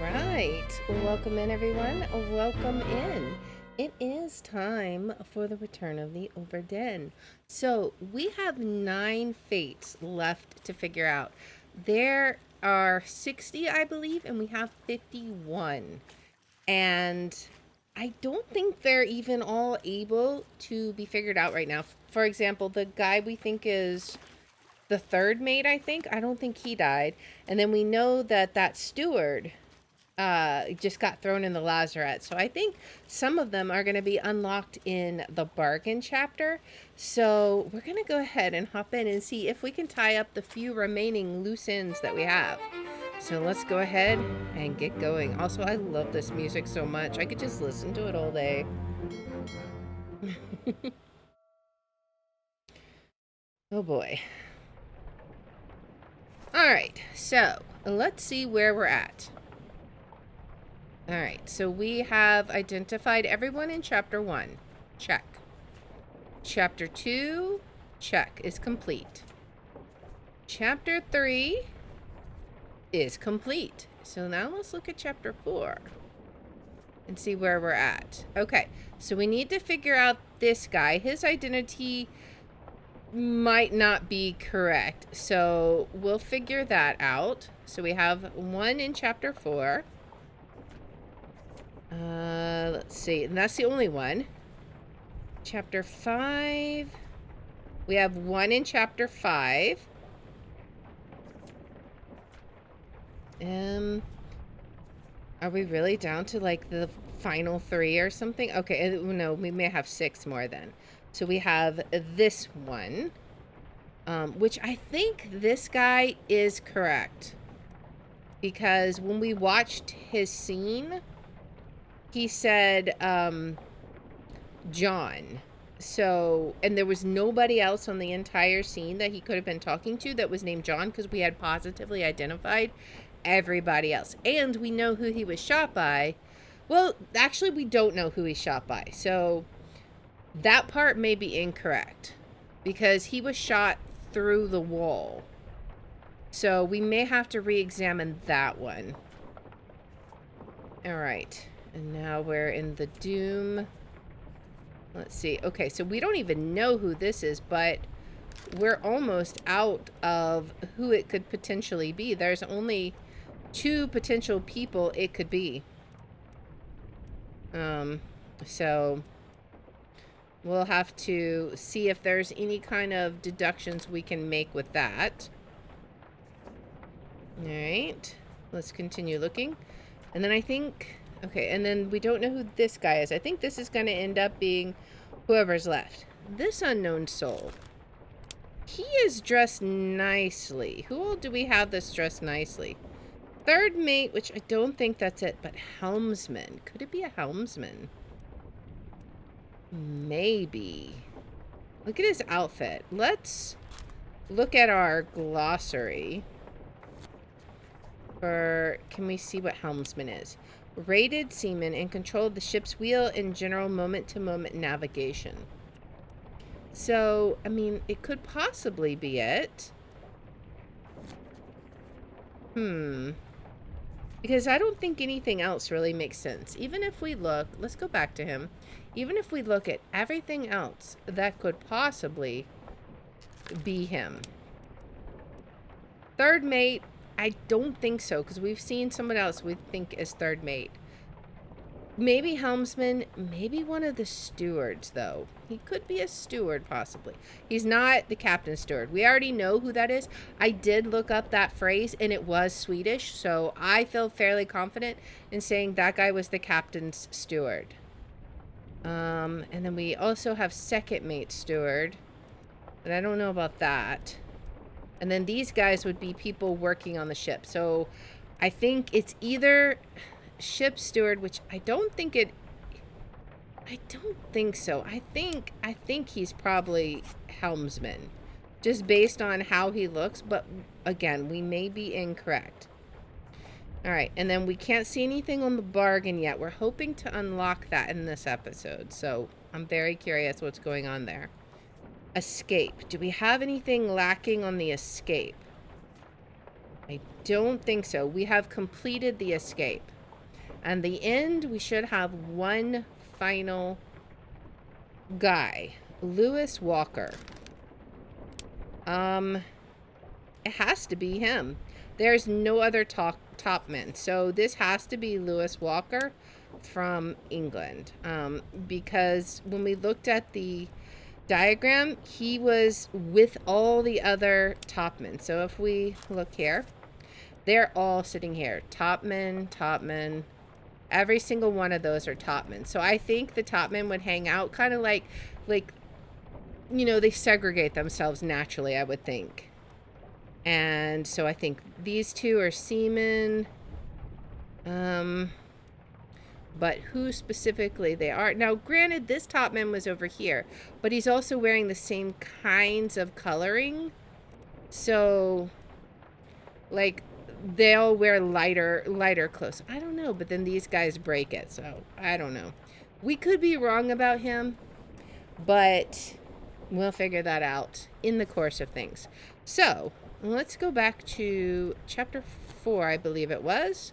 right. Welcome in, everyone. Welcome in. It is time for the return of the Obra Dinn. So we have 9 fates left to figure out. There are 60, I believe, and we have 51. And I don't think they're even all able to be figured out right now. For example, the guy we think is the third mate, I think. I don't think he died. And then we know that that steward just got thrown in the lazarette. So I think some of them are going to be unlocked in the bargain chapter. So we're going to go ahead and hop in and see if we can tie up the few remaining loose ends that we have. So let's go ahead and get going. Also, I love this music so much. I could just listen to it all day. Oh boy. All right, so let's see where we're at. All right, so we have identified everyone in chapter 1. Check. Chapter 2, check, is complete. Chapter 3 is complete. So now let's look at chapter 4 and see where we're at. Okay, so we need to figure out this guy. His identity might not be correct, so we'll figure that out. So we have 1 in chapter 4. Let's see, and that's the only one. Chapter 5. We have 1 in chapter 5. Are we really down to like the final 3 or something? Okay, no, we may have 6 more then. So we have this one, which I think this guy is correct. Because when we watched his scene, he said, John. So, and there was nobody else on the entire scene that he could have been talking to that was named John, because we had positively identified everybody else. And we know who he was shot by. Well, actually, we don't know who he shot by. So, that part may be incorrect, because he was shot through the wall. So, we may have to re-examine that one. All right. And now we're in the Doom. Let's see. Okay, so we don't even know who this is, but we're almost out of who it could potentially be. There's only 2 potential people it could be. So we'll have to see if there's any kind of deductions we can make with that. All right, let's continue looking. And then I think... Okay, and then we don't know who this guy is. I think this is going to end up being whoever's left. This unknown soul. He is dressed nicely. Who all do we have that's dressed nicely? Third mate, which I don't think that's it, but helmsman. Could it be a helmsman? Maybe. Look at his outfit. Let's look at our glossary. Can we see what helmsman is? Rated seaman in control of the ship's wheel and general moment-to-moment navigation. So, I mean, it could possibly be it. Because I don't think anything else really makes sense. Even if we look, let's go back to him. Even if we look at everything else that could possibly be him. Third mate, I don't think so, because we've seen someone else we think is third mate. Maybe helmsman, maybe one of the stewards, though. He could be a steward, possibly. He's not the captain's steward. We already know who that is. I did look up that phrase, and it was Swedish, so I feel fairly confident in saying that guy was the captain's steward. And then we also have second mate steward, but I don't know about that. And then these guys would be people working on the ship. So I think it's either ship steward, which I don't think so. I think he's probably helmsman, just based on how he looks. But again, we may be incorrect. All right. And then we can't see anything on the bargain yet. We're hoping to unlock that in this episode. So I'm very curious what's going on there. Escape. Do we have anything lacking on the escape? I don't think so. We have completed the escape. And the end, we should have one final guy. Lewis Walker. It has to be him. There's no other top men. So this has to be Lewis Walker from England. Because when we looked at the diagram, he was with all the other top men. So if we look here, they're all sitting here. Top men, top men. Every single one of those are top men. So I think the top men would hang out kind of like, you know, they segregate themselves naturally, I would think. And so I think these two are seamen. But who specifically they are. Now, granted, this top man was over here, but he's also wearing the same kinds of coloring. So, like, they'll wear lighter clothes. I don't know, but then these guys break it, so I don't know. We could be wrong about him, but we'll figure that out in the course of things. So, let's go back to chapter 4, I believe it was.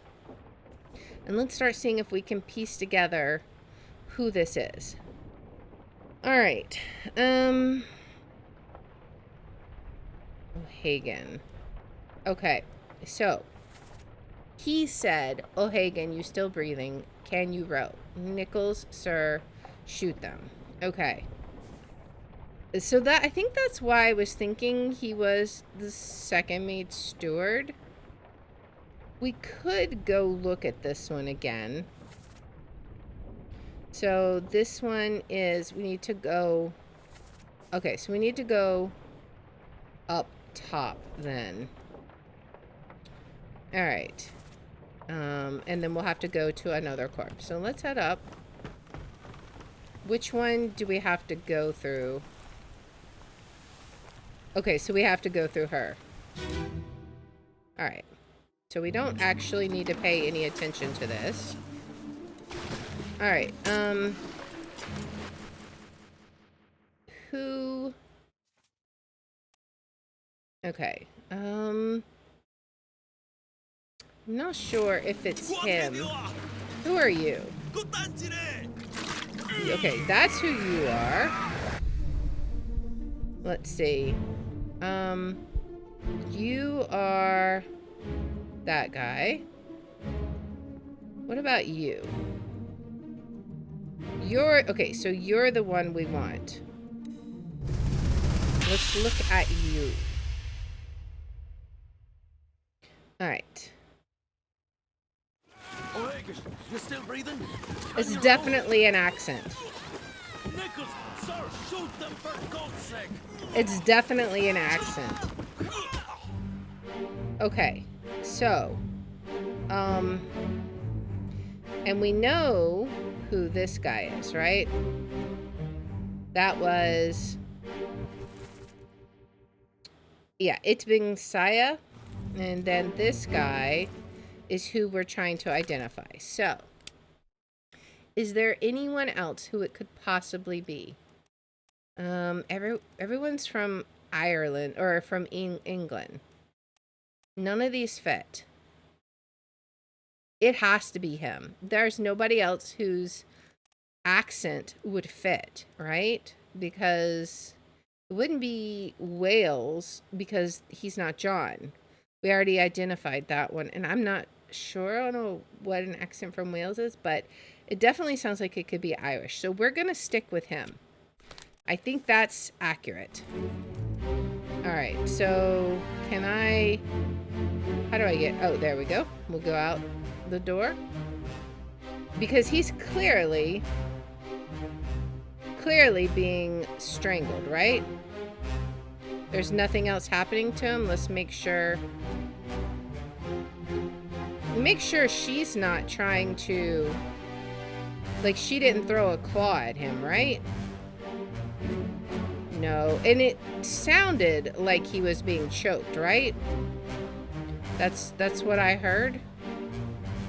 And let's start seeing if we can piece together who this is. All right. O'Hagan. Okay. So, he said, O'Hagan, you still breathing? Can you row? Nichols, sir, shoot them. Okay. So that, I think that's why I was thinking he was the second mate steward. We could go look at this one again. So this one is, we need to go, okay, so we need to go up top then. All right. And then we'll have to go to another corpse. So let's head up. Which one do we have to go through? Okay, so we have to go through her. All right. So we don't actually need to pay any attention to this. All right. Who? Okay. I'm not sure if it's him. Who are you? Okay, that's who you are. Let's see. You are that guy. What about you? You're, okay, so you're the one we want. Let's look at you. All right. You still breathing? It's definitely an accent. Nichols, sir, shoot them for God's sake. It's definitely an accent. Okay, so, and we know who this guy is, right? That was, yeah, it's been Saya, and then this guy is who we're trying to identify. So, is there anyone else who it could possibly be? Everyone's from Ireland or from England. None of these fit. It has to be him. There's nobody else whose accent would fit, right? Because it wouldn't be Wales because he's not John. We already identified that one, and I'm not sure. I don't know what an accent from Wales is, but it definitely sounds like it could be Irish. So we're going to stick with him. I think that's accurate. All right, so can I, how do I get, oh, there we go. We'll go out the door. Because he's clearly being strangled, right? There's nothing else happening to him. Let's make sure she's not trying to, like, she didn't throw a claw at him, right? No, and it sounded like he was being choked, right? That's what I heard.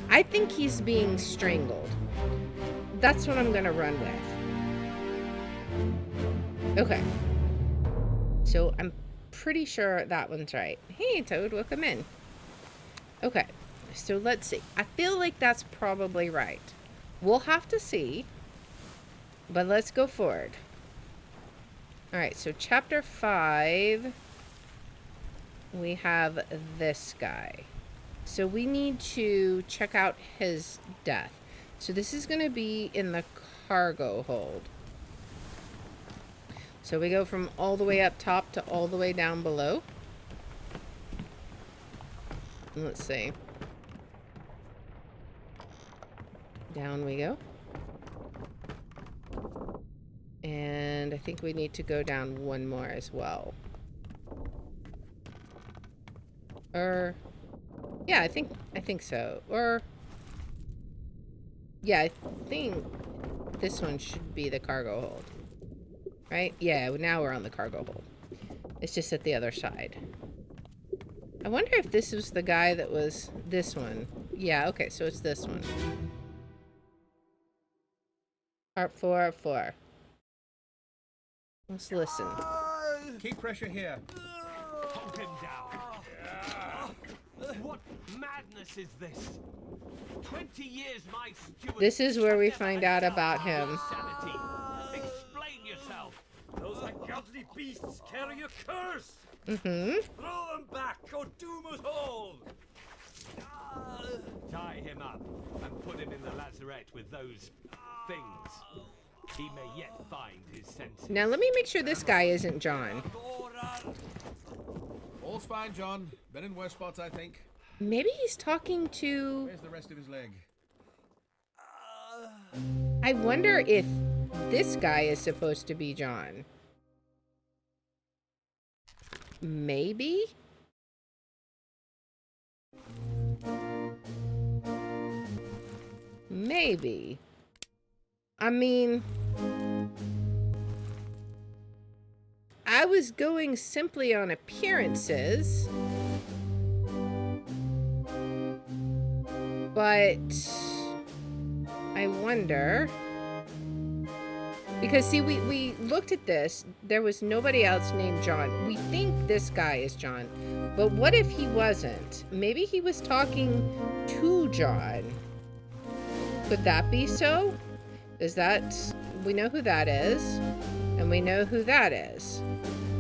I think he's being strangled. That's what I'm gonna run with. Okay. So I'm pretty sure that one's right. Hey, Toad, welcome in. Okay, so let's see. I feel like that's probably right. We'll have to see, but let's go forward. All right, so chapter 5, we have this guy. So we need to check out his death. So this is going to be in the cargo hold. So we go from all the way up top to all the way down below. Let's see. Down we go. And I think we need to go down one more as well. Or yeah, I think so. Or yeah, I think this one should be the cargo hold. Right? Yeah, now we're on the cargo hold. It's just at the other side. I wonder if this was the guy that was this one. Yeah, okay, so it's this one. Part 4. Let's listen. Keep pressure here. Hold him down. What madness is this? 20 years my steward. This is where we find out about him. Sanity. Explain yourself. Those ungodly beasts carry a curse! Mm-hmm. Throw them back or doom us all! Tie him up and put him in the lazarette with those things. He may yet find his senses. Now let me make sure this guy isn't John. All's fine, John. Been in worse spots, I think. Maybe he's talking to... Where's the rest of his leg? I wonder if this guy is supposed to be John. Maybe? Maybe. I mean... I was going simply on appearances. But... I wonder... Because, see, we looked at this. There was nobody else named John. We think this guy is John. But what if he wasn't? Maybe he was talking to John. Could that be so? Is that... We know who that is. And we know who that is.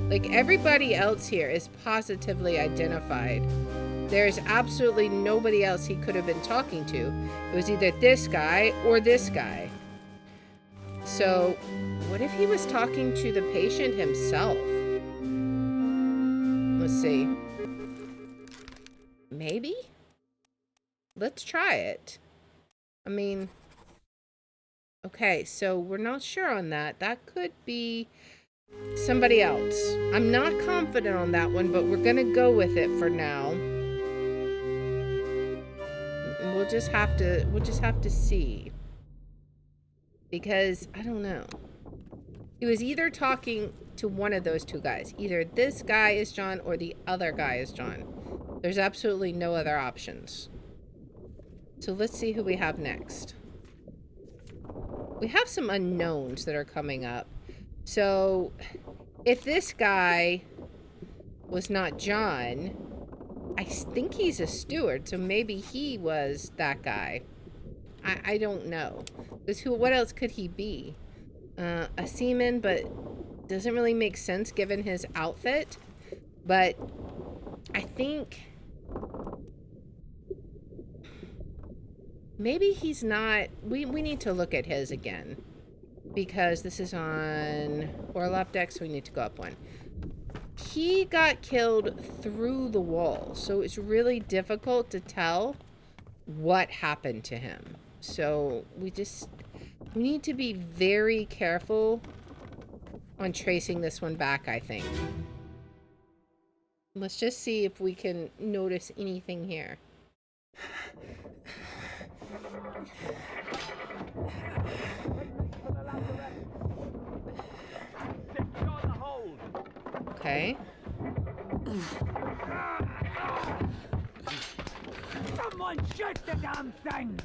Like, everybody else here is positively identified. There's absolutely nobody else he could have been talking to. It was either this guy or this guy. So, what if he was talking to the patient himself? Let's see. Maybe? Let's try it. I mean... Okay, so we're not sure on that. That could be somebody else. I'm not confident on that one, but we're gonna go with it for now. We'll just have to see. Because I don't know. He was either talking to one of those two guys. Either this guy is John or the other guy is John. There's absolutely no other options. So let's see who we have next. We have some unknowns that are coming up. So, if this guy was not John, I think he's a steward, so maybe he was that guy. I don't know. Because what else could he be? A seaman, but doesn't really make sense given his outfit. But I think... Maybe he's not... We need to look at his again. Because this is on Orlop deck, so we need to go up one. He got killed through the wall. So it's really difficult to tell what happened to him. So we need to be very careful on tracing this one back, I think. Let's just see if we can notice anything here. Okay. Someone shoot the damn thing!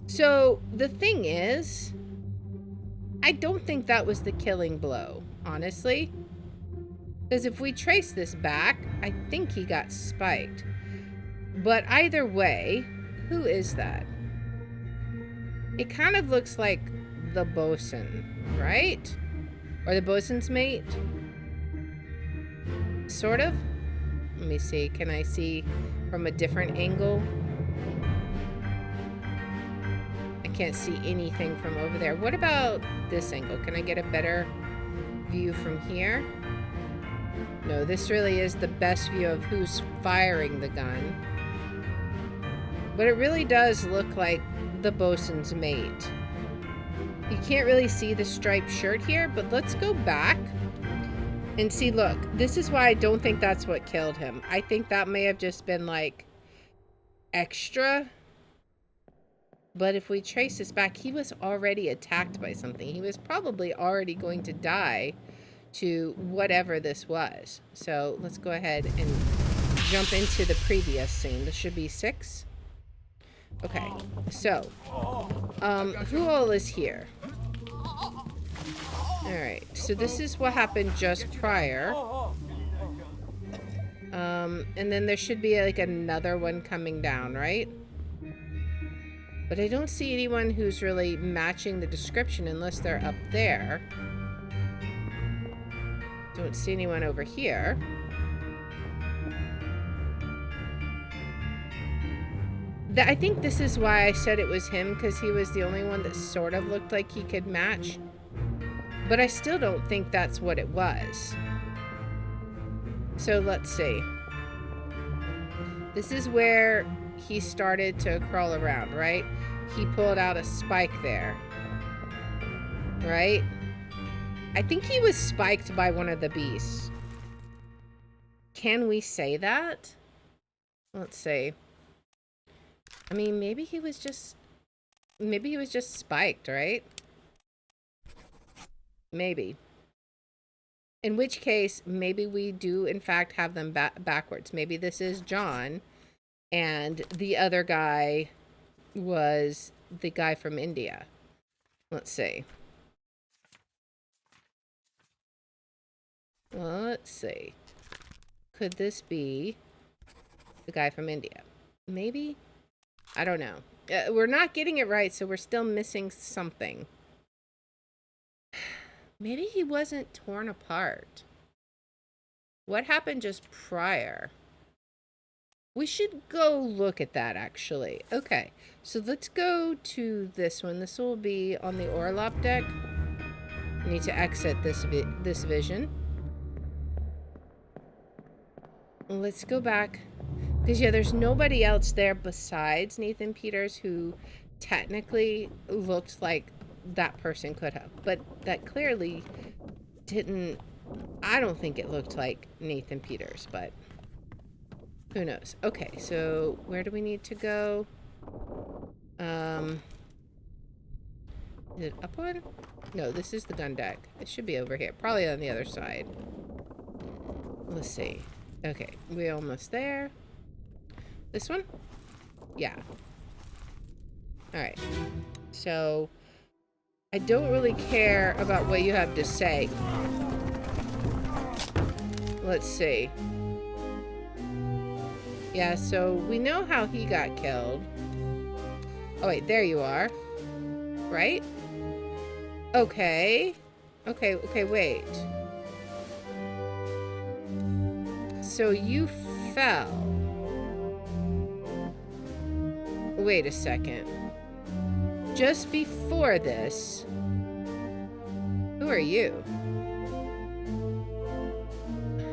So, the thing is, I don't think that was the killing blow, honestly. Because if we trace this back, I think he got spiked. But either way, who is that? It kind of looks like the bosun, right? Or the bosun's mate? Sort of? Let me see. Can I see from a different angle? I can't see anything from over there. What about this angle? Can I get a better view from here? No, this really is the best view of who's firing the gun. But it really does look like the bosun's mate. You can't really see the striped shirt here, but let's go back and see. Look, this is why I don't think that's what killed him. I think that may have just been like extra. But if we trace this back, he was already attacked by something. He was probably already going to die to whatever this was. So let's go ahead and jump into the previous scene. This should be 6. Okay, so who all is here? Alright, so this is what happened just prior. And then there should be like another one coming down, right? But I don't see anyone who's really matching the description unless they're up there. Don't see anyone over here. I think this is why I said it was him, because he was the only one that sort of looked like he could match. But I still don't think that's what it was. So let's see. This is where he started to crawl around, right? He pulled out a spike there. Right? I think he was spiked by one of the beasts. Can we say that? Let's see. I mean, maybe he was just spiked, right? Maybe. In which case, maybe we do, in fact, have them backwards. Maybe this is John, and the other guy was the guy from India. Let's see. Let's see. Could this be the guy from India? Maybe? I don't know. We're not getting it right, so we're still missing something. Maybe he wasn't torn apart. What happened just prior? We should go look at that, actually. Okay, so let's go to this one. This will be on the Orlop deck. I need to exit this vision. Let's go back. Because, yeah, there's nobody else there besides Nathan Peters who technically looked like that person could have. But that clearly didn't... I don't think it looked like Nathan Peters, but who knows. Okay, so where do we need to go? Is it up one? No, this is the gun deck. It should be over here. Probably on the other side. Let's see. Okay, we're almost there. This one? Yeah. Alright. So, I don't really care about what you have to say. Let's see. Yeah, so we know how he got killed. Oh, wait, there you are. Right? Okay. Okay, wait. So you fell. Wait a second. Just before this, who are you?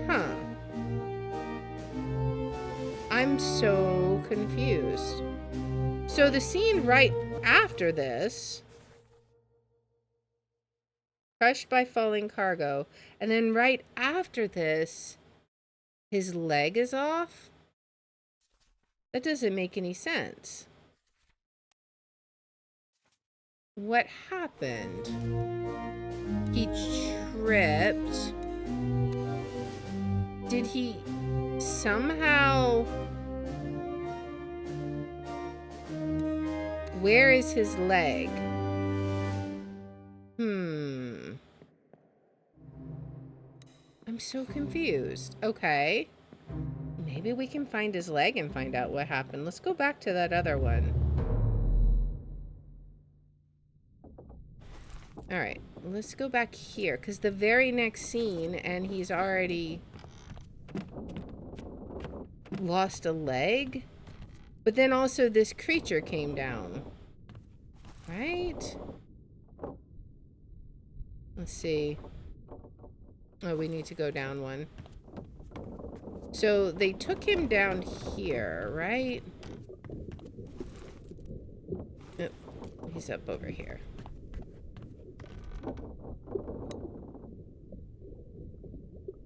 Huh. I'm so confused. So the scene right after this, crushed by falling cargo, and then right after this, his leg is off? That doesn't make any sense. What happened? He tripped. Did he somehow... Where is his leg? I'm so confused. Okay. Maybe we can find his leg and find out what happened. Let's go back to that other one. Alright, let's go back here, because the very next scene, and he's already lost a leg. But then also this creature came down. Right? Let's see. Oh, we need to go down one. So they took him down here, right? Oh, he's up over here.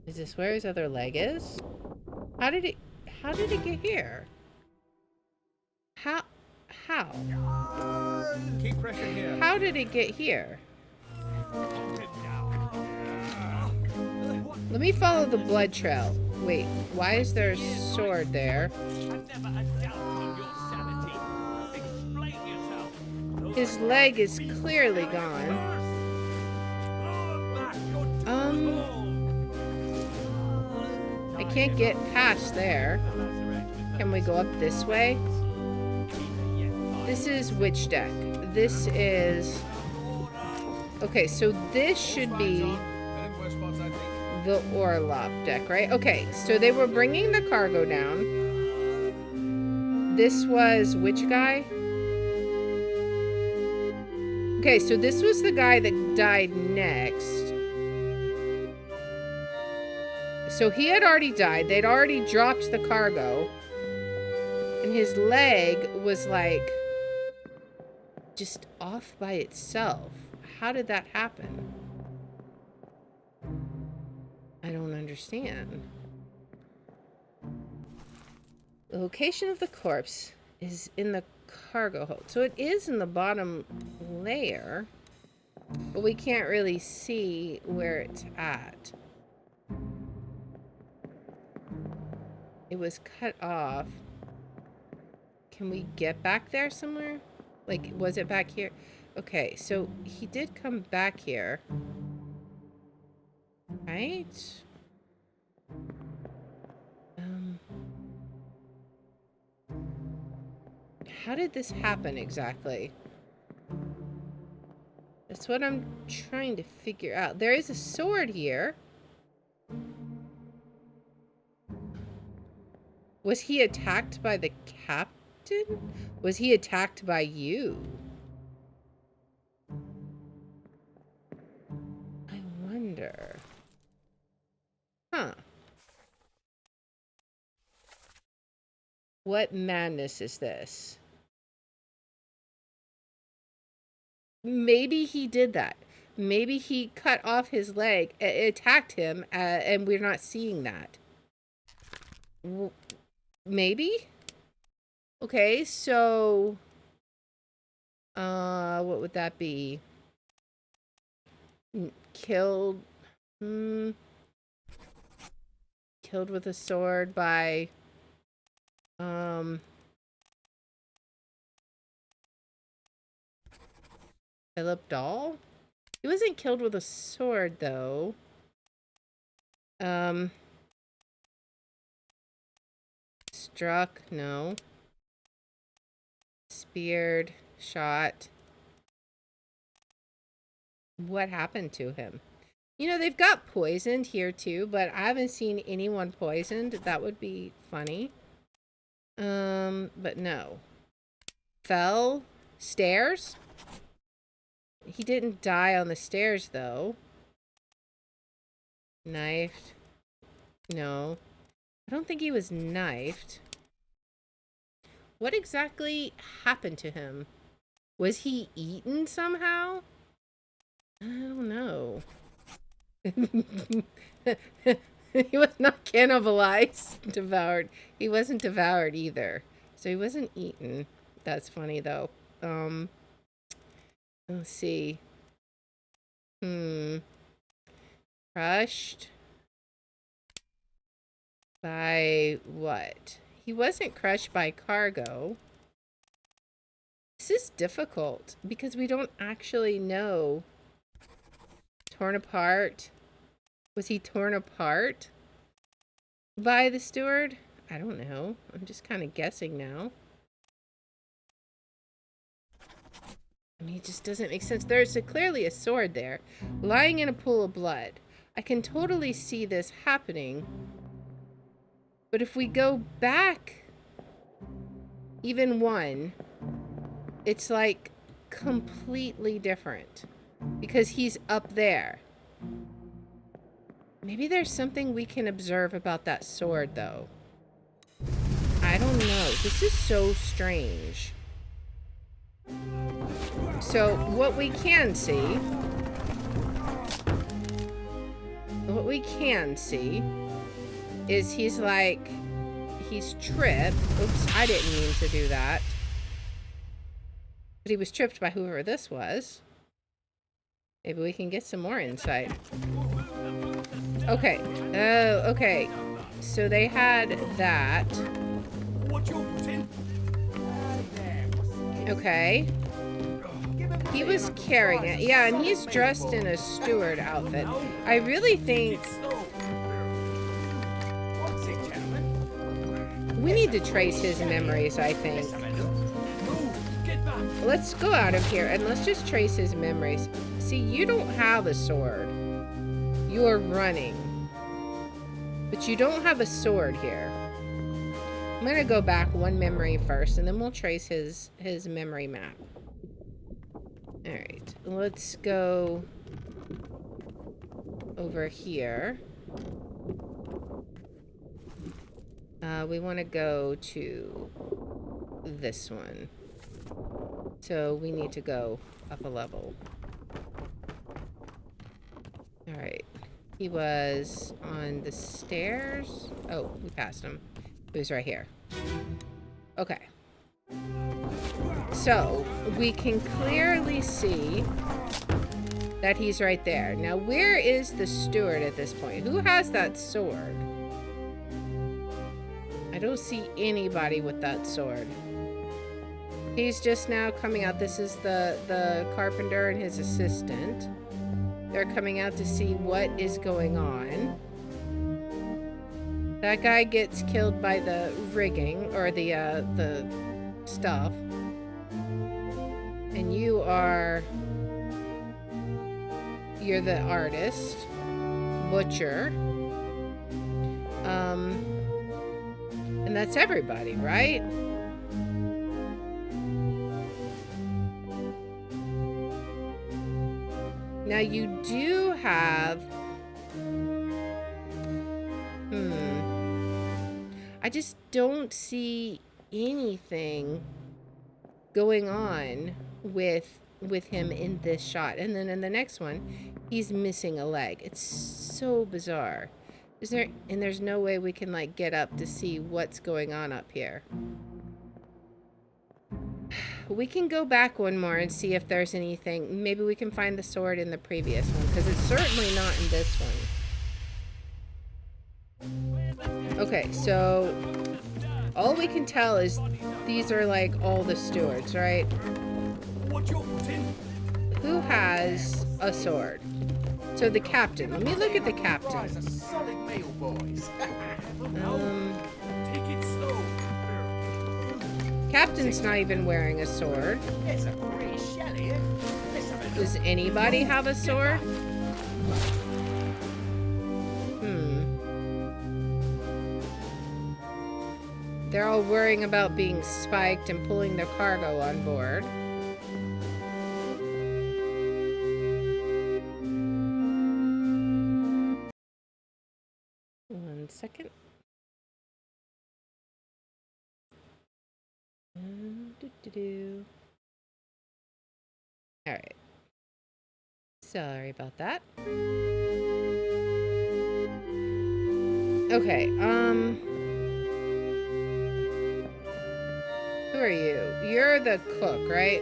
Is this where his other leg is? How did it get here? How? Keep pressure here. How did it get here? Let me follow the blood trail. Wait, why is there a sword there? His leg is clearly gone. I can't get past there. Can we go up this way? This is which deck? This is... Okay, so this should be Ben in worse spots, I think. the Orlop deck, right? Okay, so they were bringing the cargo down. This was which guy? Okay, so this was the guy that died next. So he had already died. They'd already dropped the cargo. And his leg was like just off by itself. How did that happen? I don't understand. The location of the corpse is in the cargo hold. So it is in the bottom layer, but we can't really see where it's at. It was cut off. Can we get back there somewhere? Like, was it back here? Okay, so he did come back here. Right? How did this happen exactly? That's what I'm trying to figure out. There is a sword here. Was he attacked by the captain? Was he attacked by you? I wonder. Huh. What madness is this? Maybe he did that. Maybe he cut off his leg, attacked him, and we're not seeing that. Maybe? Okay, so... what would that be? Killed... Killed with a sword by... Philip Dahl? He wasn't killed with a sword, though. Struck? No. Speared? Shot? What happened to him? You know, they've got poisoned here, too, but I haven't seen anyone poisoned. That would be funny. But no. Fell? Stairs? He didn't die on the stairs, though. Knifed? No. I don't think he was knifed. What exactly happened to him? Was he eaten somehow? I don't know. He was not cannibalized, devoured. He wasn't devoured either. So he wasn't eaten. That's funny, though. Let's see. Crushed by what? He wasn't crushed by cargo. This is difficult because we don't actually know. Torn apart. Was he torn apart by the steward? I don't know. I'm just kind of guessing now. I mean, it just doesn't make sense. There's clearly a sword there, lying in a pool of blood. I can totally see this happening. But if we go back even one, it's like completely different. Because he's up there. Maybe there's something we can observe about that sword, though. I don't know. This is so strange. So, what we can see is he's like, he's tripped. Oops, I didn't mean to do that. But he was tripped by whoever this was. Maybe we can get some more insight. Okay. Oh, okay. So they had that. Okay. He was carrying it. Yeah, and he's dressed in a steward outfit. I really think we need to trace his memories, I think. Let's go out of here and let's just trace his memories. See, you don't have a sword. You are running. But you don't have a sword here. I'm going to go back one memory first, and then we'll trace his memory map. Alright, let's go over here. We want to go to this one. So we need to go up a level. Alright. He was on the stairs. Oh, we passed him. He was right here. Okay. So, we can clearly see that he's right there. Now, where is the steward at this point? Who has that sword? I don't see anybody with that sword. He's just now coming out. This is the carpenter and his assistant. They're coming out to see what is going on. That guy gets killed by the rigging, or the stuff. And you're the artist, butcher. And that's everybody, right? Now you do have... I just don't see anything going on with him in this shot. And then in the next one, he's missing a leg. It's so bizarre. There's no way we can like get up to see what's going on up here. We can go back one more and see if there's anything. Maybe we can find the sword in the previous one, because it's certainly not in this one. Okay, so all we can tell is these are like all the stewards, right? Who has a sword? So the captain. Let me look at the captain. Captain's not even wearing a sword. Does anybody have a sword? They're all worrying about being spiked and pulling their cargo on board. One second. All right. Sorry about that. Okay, who are you? You're the cook, right?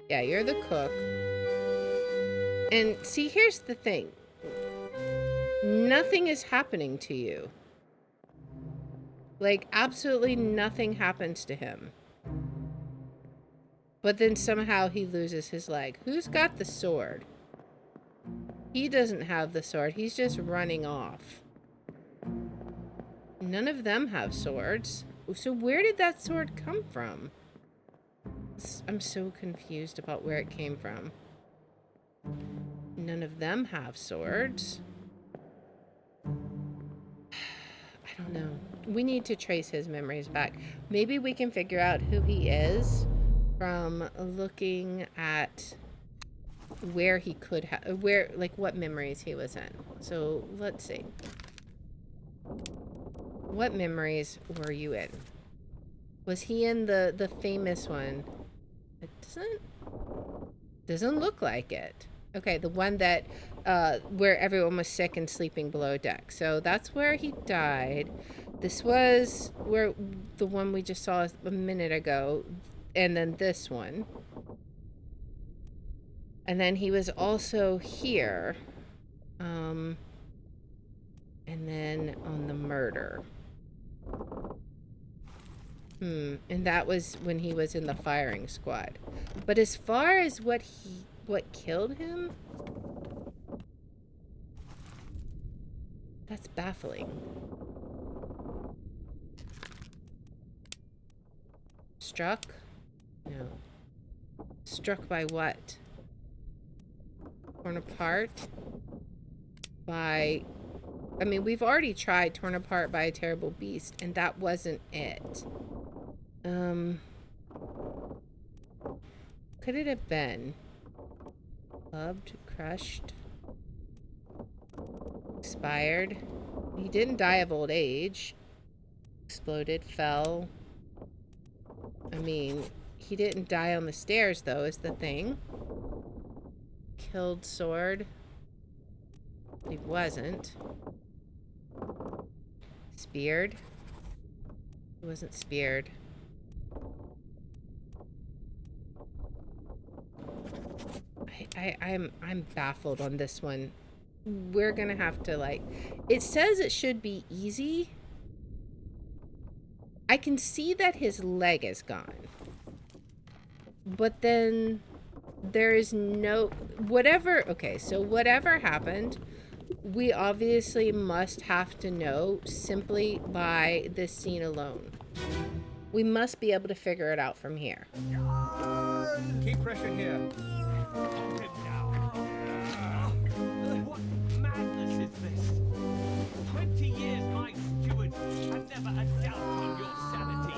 Yeah, you're the cook. And see, here's the thing. Nothing is happening to you. Like, absolutely nothing happens to him. But then somehow he loses his leg. Who's got the sword? He doesn't have the sword. He's just running off. None of them have swords. So where did that sword come from? I'm so confused about where it came from. None of them have swords. I don't know. We need to trace his memories back. Maybe we can figure out who he is from looking at where he could have, like what memories he was in. So let's see. What memories were you in? Was he in the famous one? It doesn't look like it. Okay, the one that where everyone was sick and sleeping below deck. So that's where he died. This was where the one we just saw a minute ago, and then this one. And then he was also here. And then on the murder. And that was when he was in the firing squad. But as far as what killed him, that's baffling. Struck? No. Struck by what? Torn apart by... I mean, we've already tried torn apart by a terrible beast, and that wasn't it. Could it have been? Clubbed, crushed, expired. He didn't die of old age. Exploded, fell. I mean, he didn't die on the stairs, though, is the thing. Killed sword. He wasn't. Speared. He wasn't speared. I'm baffled on this one. We're gonna have to, like, it says it should be easy. I can see that his leg is gone. But then there is no whatever. Okay, so whatever happened, we obviously must have to know simply by this scene alone. We must be able to figure it out from here. Keep pressure here. What madness is this? 20 years my steward have never a doubt on your sanity.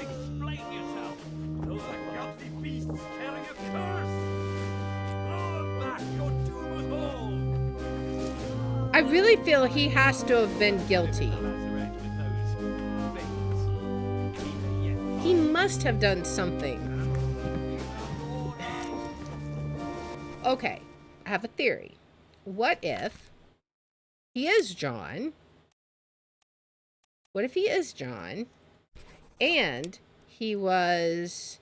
Explain yourself. Those ghastly beasts carry a curse. Throw them back, or doom us all. I really feel he has to have been guilty. He must have done something. Okay, I have a theory. What if he is John? What if he is John and he was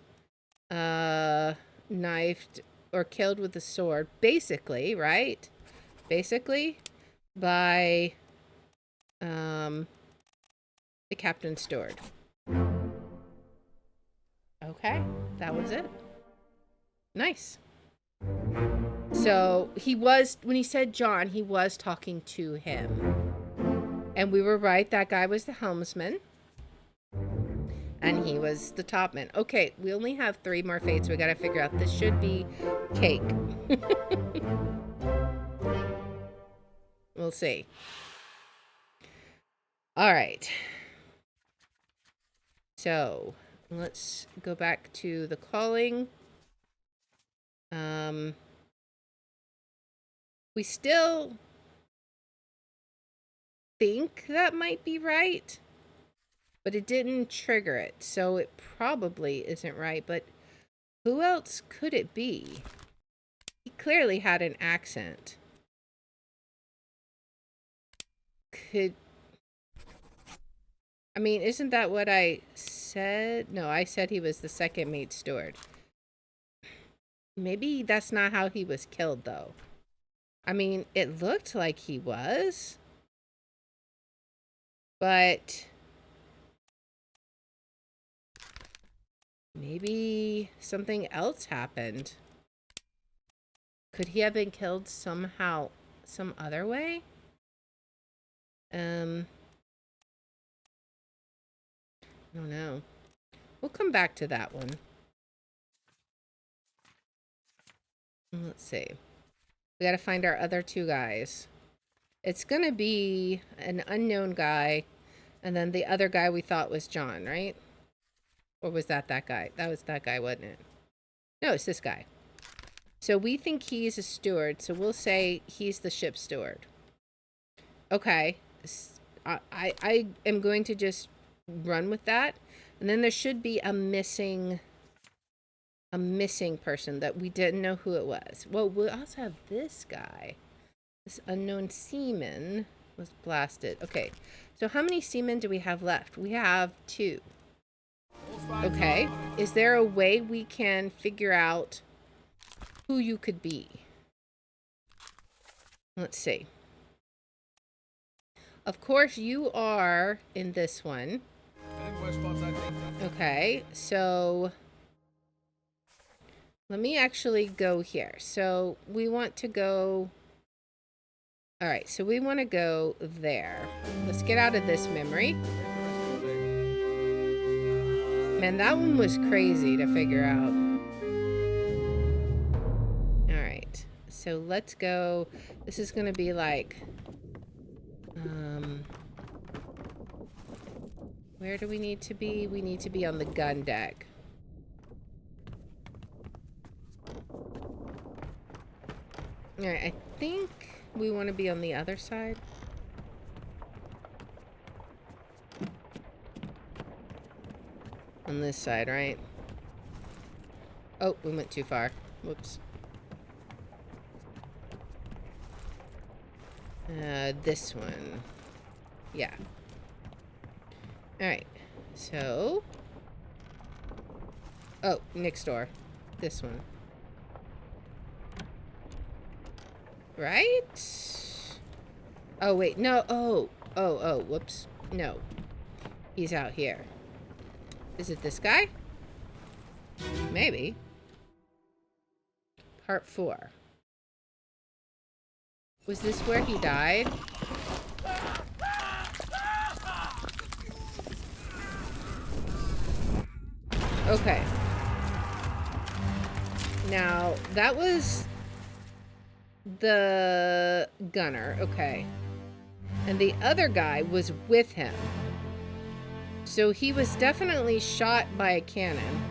knifed or killed with a sword, basically, right? Basically, by the captain's steward. Okay, that was it. Nice. So he was, when he said John, he was talking to him. And we were right, that guy was the helmsman. And he was the topman. Okay, we only have 3 more fates. We gotta figure out. This should be cake. We'll see. All right. So let's go back to the calling. We still think that might be right, but it didn't trigger it, so it probably isn't right. But who else could it be? He clearly had an accent. I mean, isn't that what I said? No, I said he was the second mate steward. Maybe that's not how he was killed, though. I mean, it looked like he was. But maybe something else happened. Could he have been killed somehow, some other way? I don't know. We'll come back to that one. Let's see. We gotta find our other two guys. It's gonna be an unknown guy, and then the other guy we thought was John, right? Or was that guy? That was that guy, wasn't it? No, it's this guy. So we think he's a steward, so we'll say he's the ship steward. Okay. I am going to just run with that. And then there should be a missing person that we didn't know who it was. Well, we also have this guy. This unknown seaman was blasted. Okay. So how many seamen do we have left? We have 2. Okay. Is there a way we can figure out who you could be? Let's see. Of course, you are in this one. Okay, so let me actually go here. So we want to go... All right, so we want to go there. Let's get out of this memory. Man, that one was crazy to figure out. All right, so let's go. This is going to be like... where do we need to be? We need to be on the gun deck. Alright, I think we want to be on the other side. On this side, right? Oh, we went too far. Whoops. This one. Yeah. Alright, so... Oh, next door. This one. Right? Oh, wait, no, oh, whoops. No. He's out here. Is it this guy? Maybe. Part 4. Was this where he died? Okay. Now, that was the gunner. Okay. And the other guy was with him. So he was definitely shot by a cannon.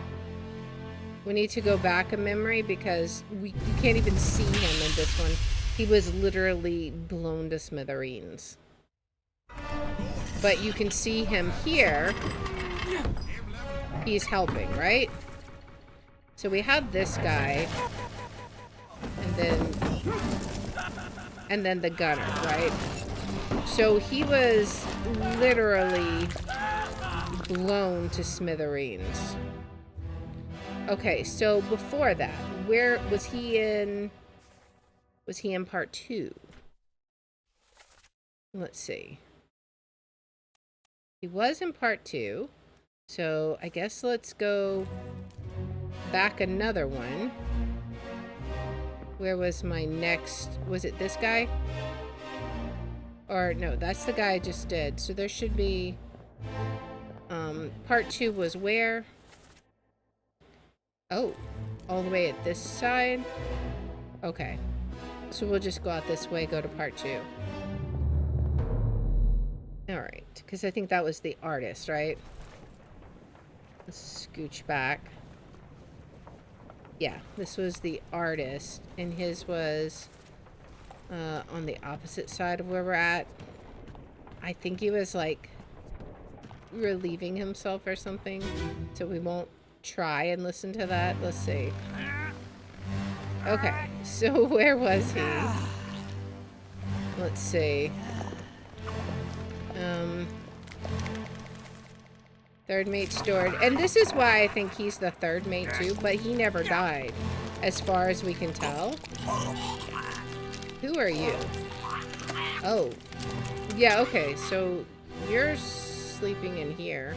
We need to go back a memory because you can't even see him in this one. He was literally blown to smithereens. But you can see him here. He's helping, right? So we have this guy. And then the gunner, right? So he was literally blown to smithereens. Okay, so before that, where was he in? Was he in part 2? Let's see. He was in part 2. So I guess let's go back another one. Where was my next? Was it this guy? Or no, that's the guy I just did. So there should be... part 2 was where? Oh, all the way at this side? Okay. So we'll just go out this way, go to part 2. Alright, because I think that was the artist, right? Let's scooch back. Yeah, this was the artist, and his was on the opposite side of where we're at. I think he was like relieving himself or something, so we won't try and listen to that. Let's see. Okay, so where was he? Let's see. Third mate stored. And this is why I think he's the third mate too, but he never died, as far as we can tell. Who are you? Oh. Yeah, okay, so you're sleeping in here.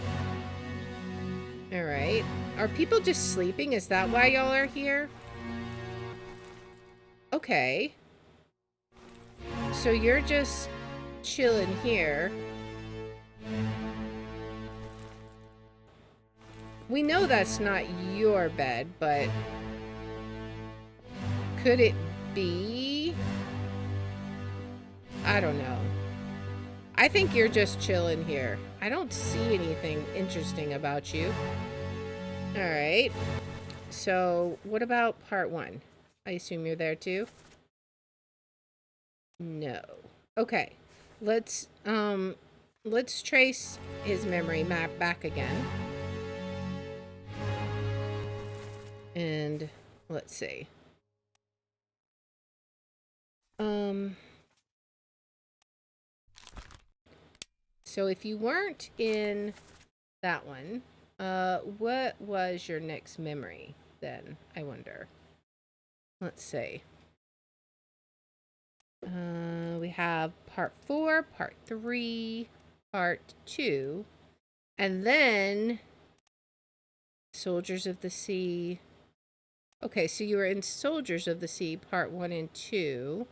Alright. Are people just sleeping? Is that why y'all are here? Okay. So you're just chilling here. We know that's not your bed, but could it be? I don't know. I think you're just chilling here. I don't see anything interesting about you. All right. So what about part 1? I assume you're there too? No. Okay. Let's trace his memory map back again. And let's see. So if you weren't in that one, what was your next memory then, I wonder? Let's see. We have part 4, part 3, part 2, and then Soldiers of the Sea. Okay, so you were in Soldiers of the Sea, part 1 and 2.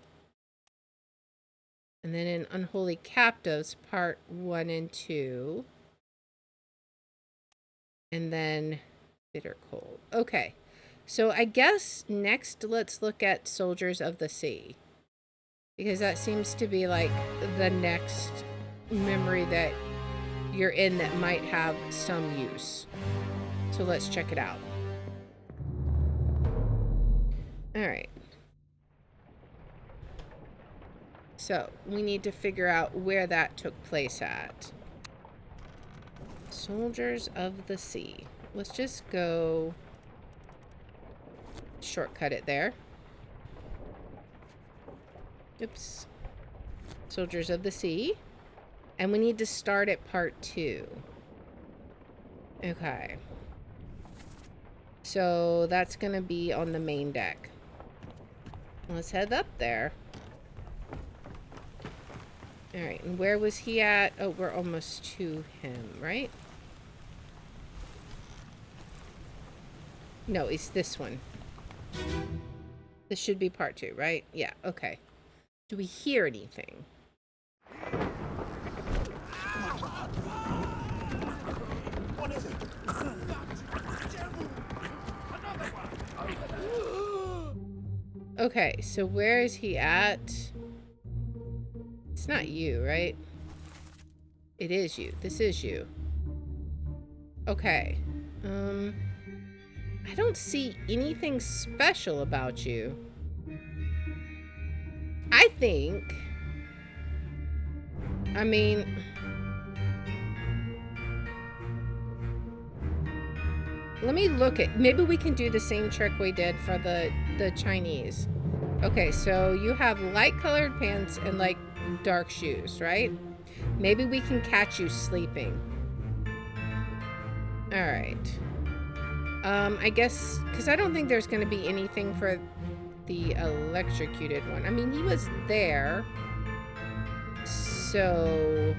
And then in Unholy Captives, part 1 and 2. And then Bitter Cold. Okay, so I guess next let's look at Soldiers of the Sea. Because that seems to be like the next memory that you're in that might have some use. So let's check it out. All right. So we need to figure out where that took place at. Soldiers of the Sea. Let's just go shortcut it there. Oops. Soldiers of the Sea. And we need to start at part 2. Okay. So that's going to be on the main deck. Let's head up there. Alright, and where was he at? Oh, we're almost to him, right? No, it's this one. This should be part 2, right? Yeah, okay. Do we hear anything? Okay, so where is he at? It's not you, right? It is you. This is you. Okay. I don't see anything special about you. I think... I mean... Let me look at... Maybe we can do the same trick we did for the Chinese. Okay, so you have light-colored pants and, like, dark shoes, right? Maybe we can catch you sleeping. Alright. I guess... Because I don't think there's going to be anything for the electrocuted one. I mean, he was there. So...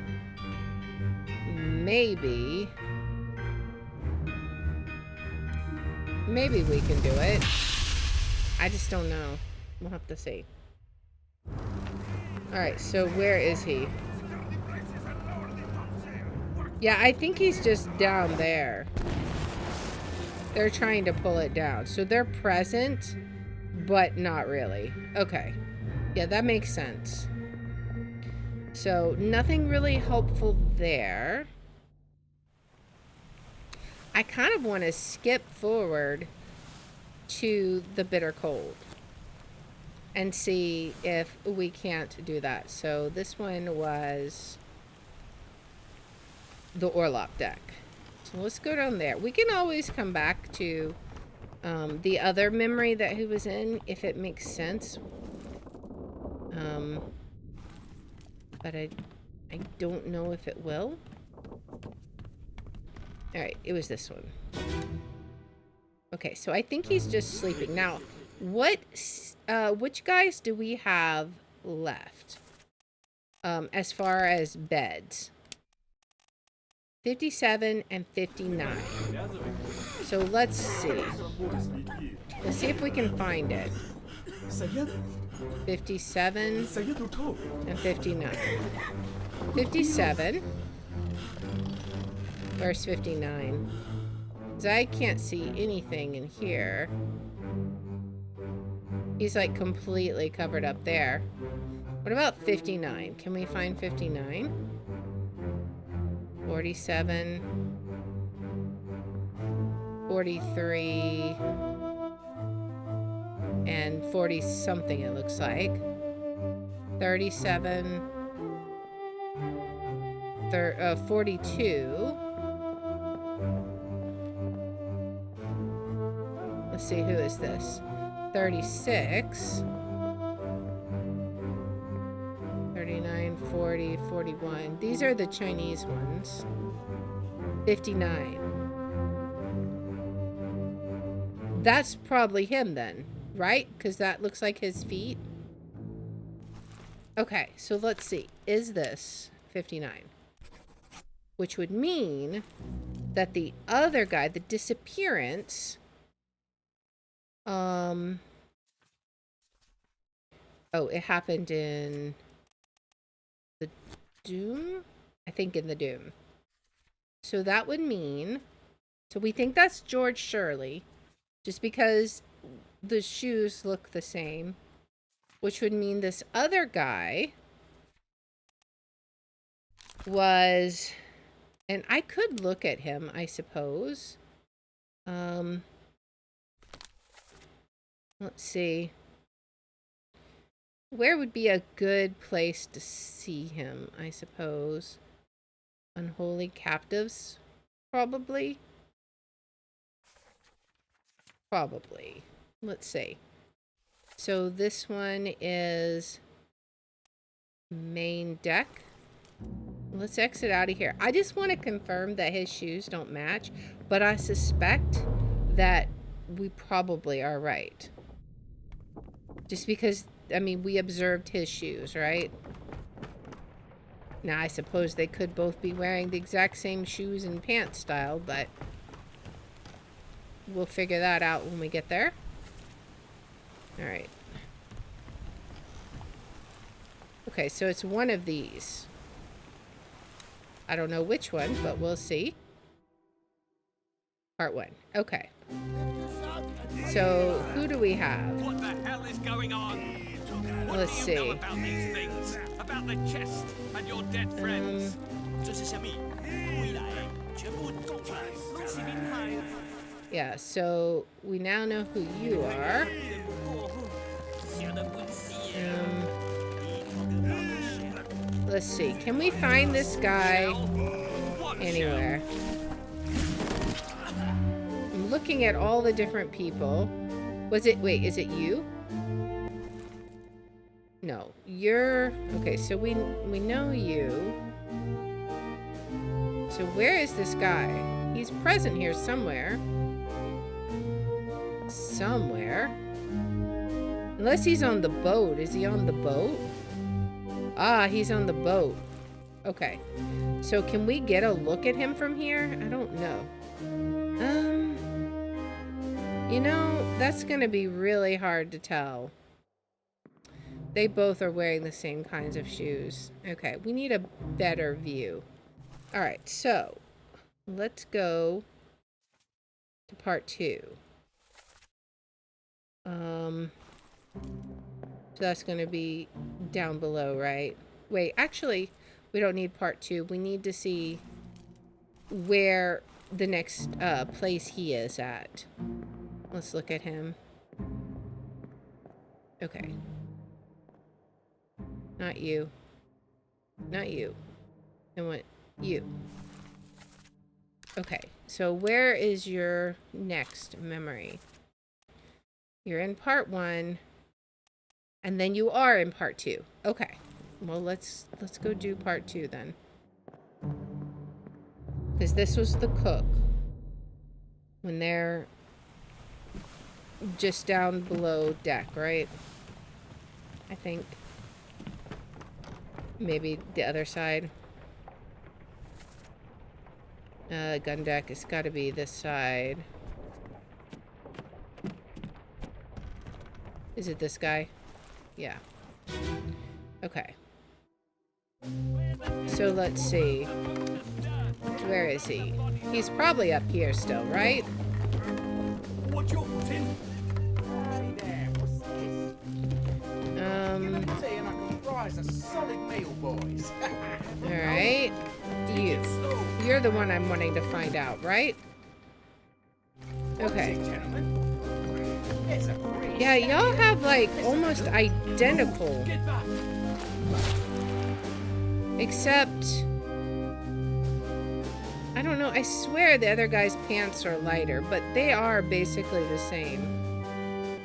Maybe... Maybe we can do it. I just don't know. We'll have to see. Alright, so where is he? Yeah, I think he's just down there. They're trying to pull it down. So they're present, but not really. Okay. Yeah, that makes sense. So, nothing really helpful there. I kind of want to skip forward to the Bitter Cold and see if we can't do that. So this one was the Orlop deck. So let's go down there. We can always come back to the other memory that he was in if it makes sense. But I don't know if it will. Alright, it was this one. Okay, so I think he's just sleeping. Now, which guys do we have left? As far as beds. 57 and 59. So let's see. Let's see if we can find it. 57 and 59. 57. Where's 59? 'Cause I can't see anything in here. He's like completely covered up there. What about 59? Can we find 59? 47. 43. And 40 something it looks like. 37. 42. Let's see, who is this? 36. 39, 40, 41. These are the Chinese ones. 59. That's probably him then, right? Because that looks like his feet. Okay, so let's see. Is this 59? Which would mean that the other guy, the disappearance... Oh, it happened in the Doom? I think in the Doom. So that would mean... So we think that's George Shirley. Just because the shoes look the same. Which would mean this other guy was... And I could look at him, I suppose. Let's see. Where would be a good place to see him, I suppose? Unholy Captives? Probably. Probably. Let's see. So this one is main deck. Let's exit out of here. I just want to confirm that his shoes don't match, but I suspect that we probably are right. Just because, I mean, we observed his shoes, right? Now, I suppose they could both be wearing the exact same shoes and pants style, but we'll figure that out when we get there. All right. Okay, so it's one of these. I don't know which one, but we'll see. Part 1. Okay. So, who do we have? What the hell is going on? What Let's do you know see. about these things? About the chest and your dead friends? Yeah, so we now know who you are. Let's see. Can we find this guy anywhere? I'm looking at all the different people. Was it... Wait, is it you? No. You're... Okay, so we know you. So where is this guy? He's present here somewhere. Somewhere. Unless he's on the boat. Is he on the boat? Ah, he's on the boat. Okay. So can we get a look at him from here? I don't know. You know, that's gonna be really hard to tell. They both are wearing the same kinds of shoes. Okay, we need a better view. Alright, so let's go to part 2. So that's going to be down below, right? Wait, actually, we don't need part 2. We need to see where the next place he is at. Let's look at him. Okay. Not you. Not you. I want you. Okay, so where is your next memory? You're in part 1, and then you are in part 2. Okay, well let's go do part 2 then, because this was the cook when they're just down below deck, right? I think maybe the other side. Gun deck, it's got to be this side. Is it this guy? Yeah. Okay. So let's see. Where is he? He's probably up here still, right? Watch your foot in. Hey there, what's this? Give me a tea and I can rise a solid meal, boys. Alright. You. You're the one I'm wanting to find out, right? Okay. Gentlemen. It's a pretty Yeah, y'all have like almost identical. Get back. Except, I don't know, I swear the other guy's pants are lighter, but they are basically the same.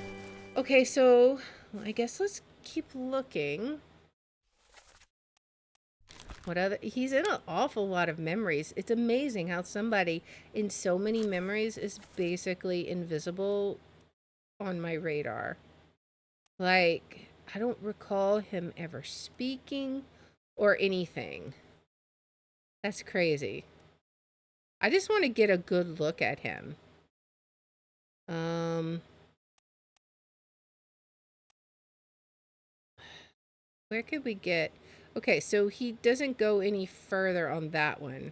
Okay, so I guess let's keep looking. What other, he's in an awful lot of memories. It's amazing how somebody in so many memories is basically invisible on my radar. Like, I don't recall him ever speaking or anything. That's crazy. I just want to get a good look at him. Where could we get... Okay, so he doesn't go any further on that one.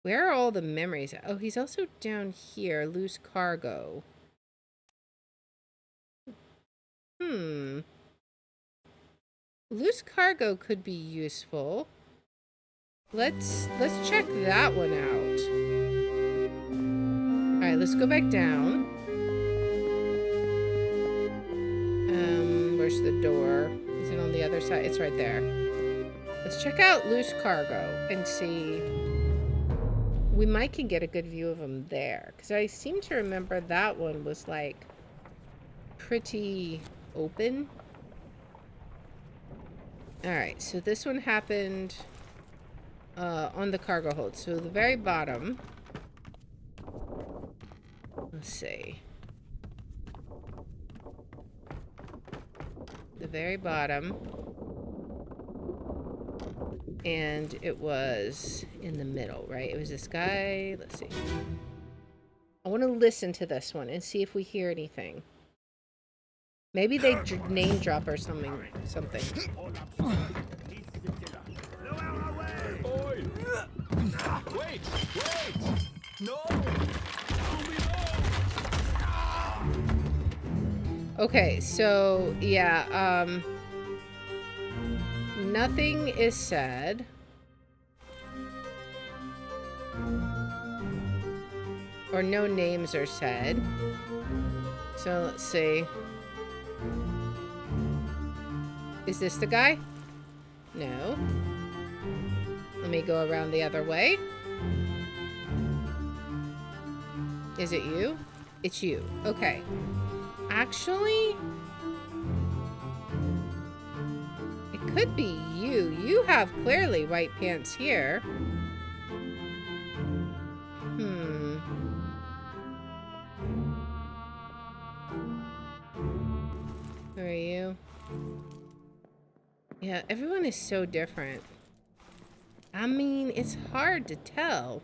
Where are all the memories? Oh, he's also down here. Loose cargo. Loose cargo could be useful. Let's check that one out. All right, let's go back down. Where's the door? Is it on the other side? It's right there. Let's check out loose cargo and see. We might can get a good view of him there, because I seem to remember that one was like pretty open. All right, so this one happened on the cargo hold. So the very bottom. Let's see. The very bottom. And it was in the middle, right? It was this guy. Let's see. I want to listen to this one and see if we hear anything. Maybe they name drop or something. Wait! No! Okay, so yeah, nothing is said. Or no names are said. So let's see. Is this the guy? No. Let me go around the other way. Is it you? It's you. Okay. Actually, it could be you. You have clearly white pants here. Who are you? Yeah, everyone is so different. I mean, it's hard to tell.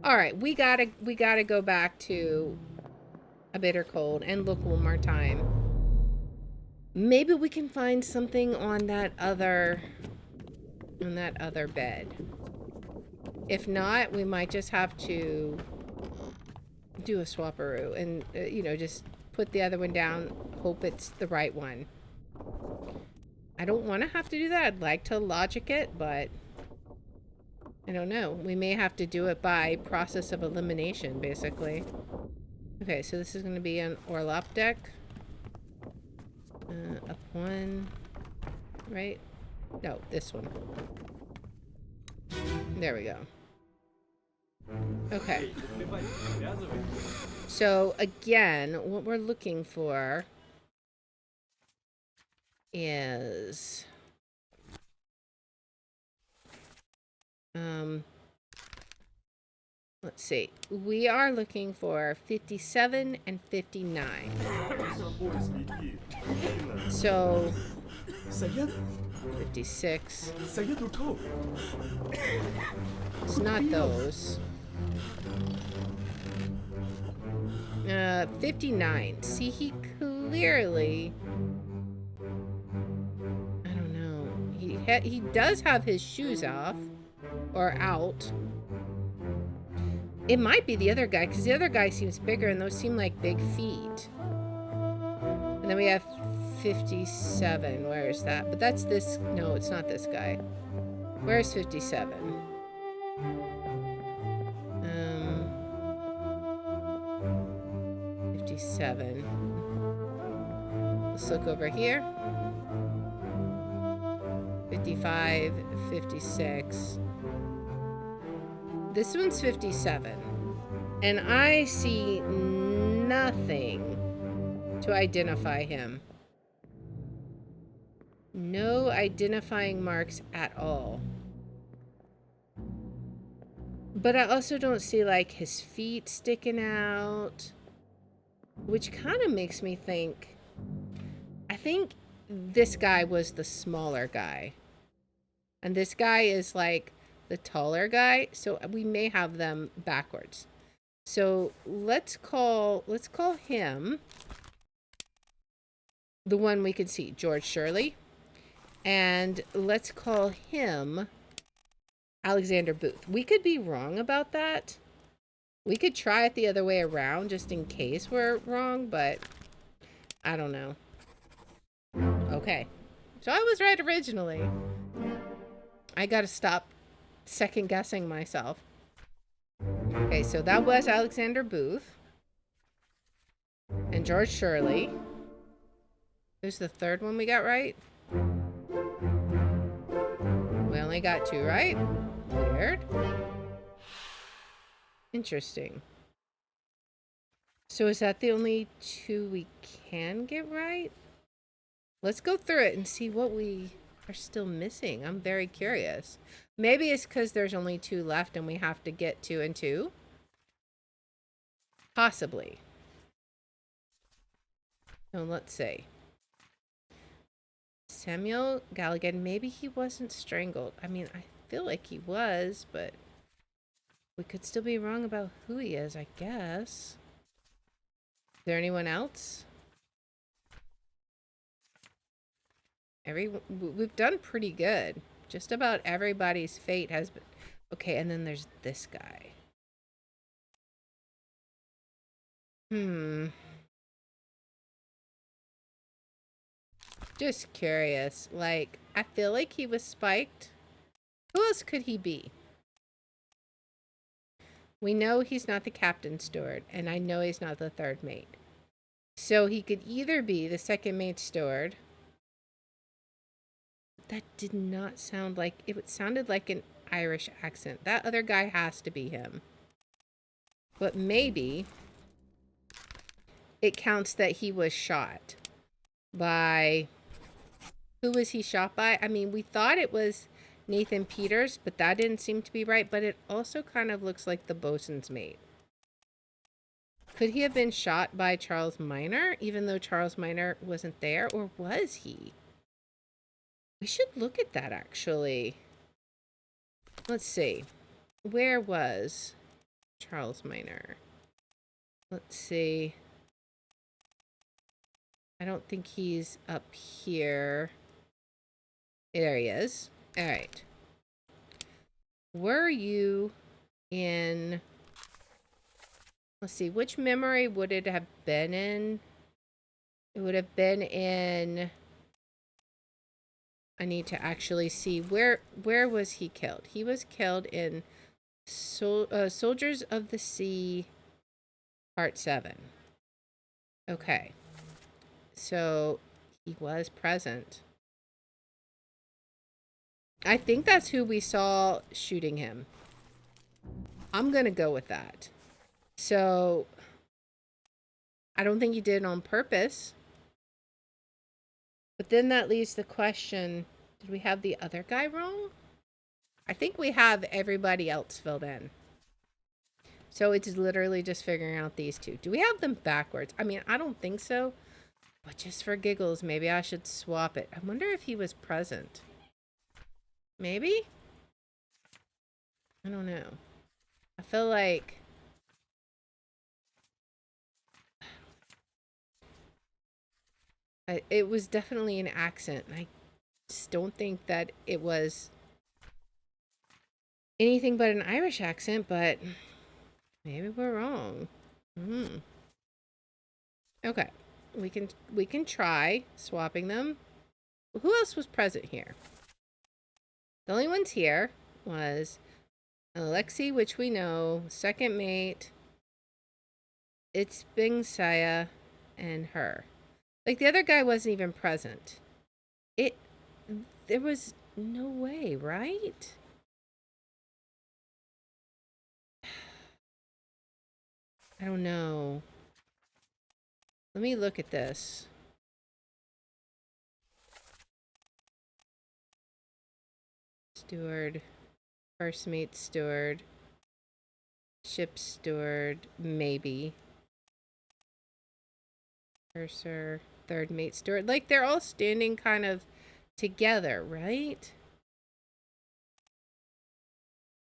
All right, we gotta go back to a bitter cold and look one more time. Maybe we can find something on that other bed. If not, we might just have to do a swapperoo and you know, just put the other one down, hope it's the right one. I don't want to have to do that. I'd like to logic it, but I don't know. We may have to do it by process of elimination, basically. Okay, so this is going to be an Orlop deck. Up one. Right? No, this one. There we go. Okay. So, again, what we're looking for is... let's see. We are looking for 57 and 59. So 56. It's not those. 59. See, he clearly... I don't know. he does have his shoes off. Or out. It might be the other guy, because the other guy seems bigger, and those seem like big feet. And then we have 57. Where is that? But that's this. No, it's not this guy. Where's 57? 57. Let's look over here. 55, 56. This one's 57. And I see nothing to identify him. No identifying marks at all. But I also don't see like his feet sticking out, which kind of makes me think, I think this guy was the smaller guy. And this guy is like the taller guy, so we may have them backwards. So let's call him the one we could see, George Shirley. And let's call him Alexander Booth. We could be wrong about that. We could try it the other way around just in case we're wrong, but I don't know. Okay. So I was right originally. I gotta stop second guessing myself. Okay, so that was Alexander Booth. And George Shirley. Who's the third one we got right? We only got 2 right. Weird. Interesting. So is that the only 2 we can get right? Let's go through it and see what we are still missing. I'm very curious. Maybe it's because there's only 2 left and we have to get 2 and 2. Possibly. So let's see. Samuel Galligan, maybe he wasn't strangled. I mean, I feel like he was, but we could still be wrong about who he is, I guess. Is there anyone else? We've done pretty good. Just about everybody's fate has been... Okay, and then there's this guy. Just curious. Like, I feel like he was spiked. Who else could he be? We know he's not the captain's steward, and I know he's not the 3rd mate. So he could either be the 2nd mate's steward. That did not sound like... It sounded like an Irish accent. That other guy has to be him. But maybe it counts that he was shot by... Who was he shot by? I mean, we thought it was Nathan Peters, but that didn't seem to be right. But it also kind of looks like the bosun's mate. Could he have been shot by Charles Minor, even though Charles Minor wasn't there? Or was he? We should look at that, actually. Let's see. Where was Charles Minor? Let's see. I don't think he's up here. There he is. All right. Were you in... Let's see. Which memory would it have been in? It would have been in... I need to actually see. Where was he killed? He was killed in Soldiers of the Sea, Part 7. Okay. So, he was present. I think that's who we saw shooting him. I'm going to go with that. So, I don't think he did it on purpose. But then that leaves the question, did we have the other guy wrong? I think we have everybody else filled in. So it's literally just figuring out these 2. Do we have them backwards? I mean, I don't think so. But just for giggles, maybe I should swap it. I wonder if he was present. Maybe? I don't know. I feel like... It was definitely an accent. I just don't think that it was anything but an Irish accent, but maybe we're wrong. Okay, we can try swapping them. Who else was present here? The only ones here was Alexei, which we know, second mate, it's Bing Saya, and her. Like, the other guy wasn't even present. There was no way, right? I don't know. Let me look at this. Steward, first mate steward, ship steward, maybe. Purser, third mate steward. Like, they're all standing kind of together, right?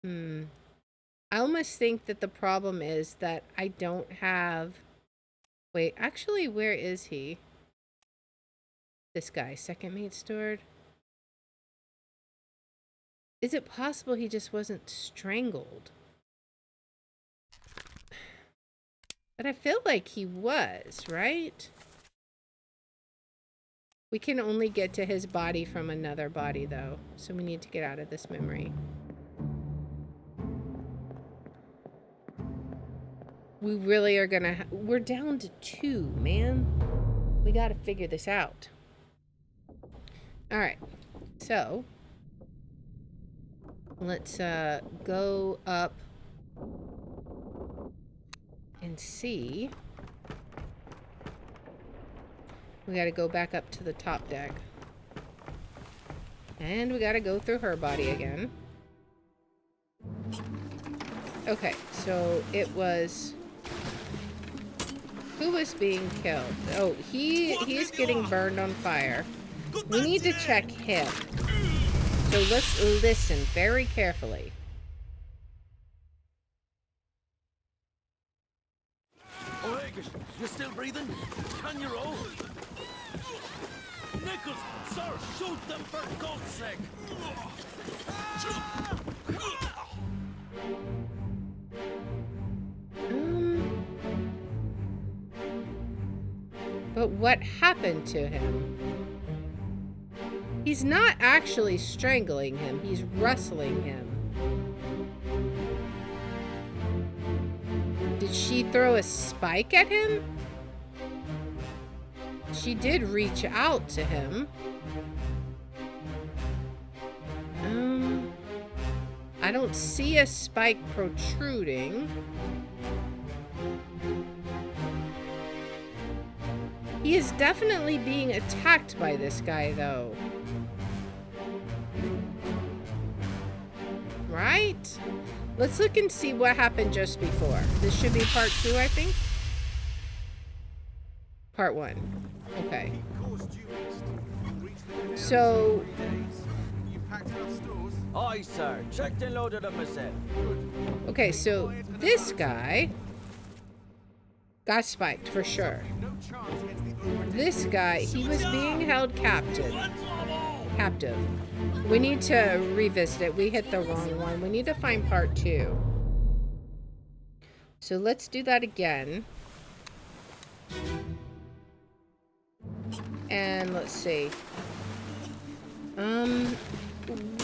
I almost think that the problem is that I don't have... Wait, actually, where is he? This guy, second mate steward? Is it possible he just wasn't strangled? But I feel like he was, right? We can only get to his body from another body, though. So we need to get out of this memory. We really are gonna... We're down to 2, man. We gotta figure this out. Alright. So... let's go up and see. We gotta go back up to the top deck. And we gotta go through her body again. Okay, so it was... Who was being killed? Oh, he's getting burned on fire. We need to check him. So let's listen very carefully. Oleg, you still breathing? Can you roll? Nichols, sir, shoot them for God's sake! But what happened to him? He's not actually strangling him, he's wrestling him. Did she throw a spike at him? She did reach out to him. I don't see a spike protruding. He is definitely being attacked by this guy, though. Right? Let's look and see what happened just before. This should be part 2, I think. Part 1. Okay. So... Aye, sir. Checked and loaded up myself. okay, so this guy got spiked for sure. This guy, he was being held captive. We need to revisit it. We hit the wrong one. We need to find part 2. So let's do that again. And let's see.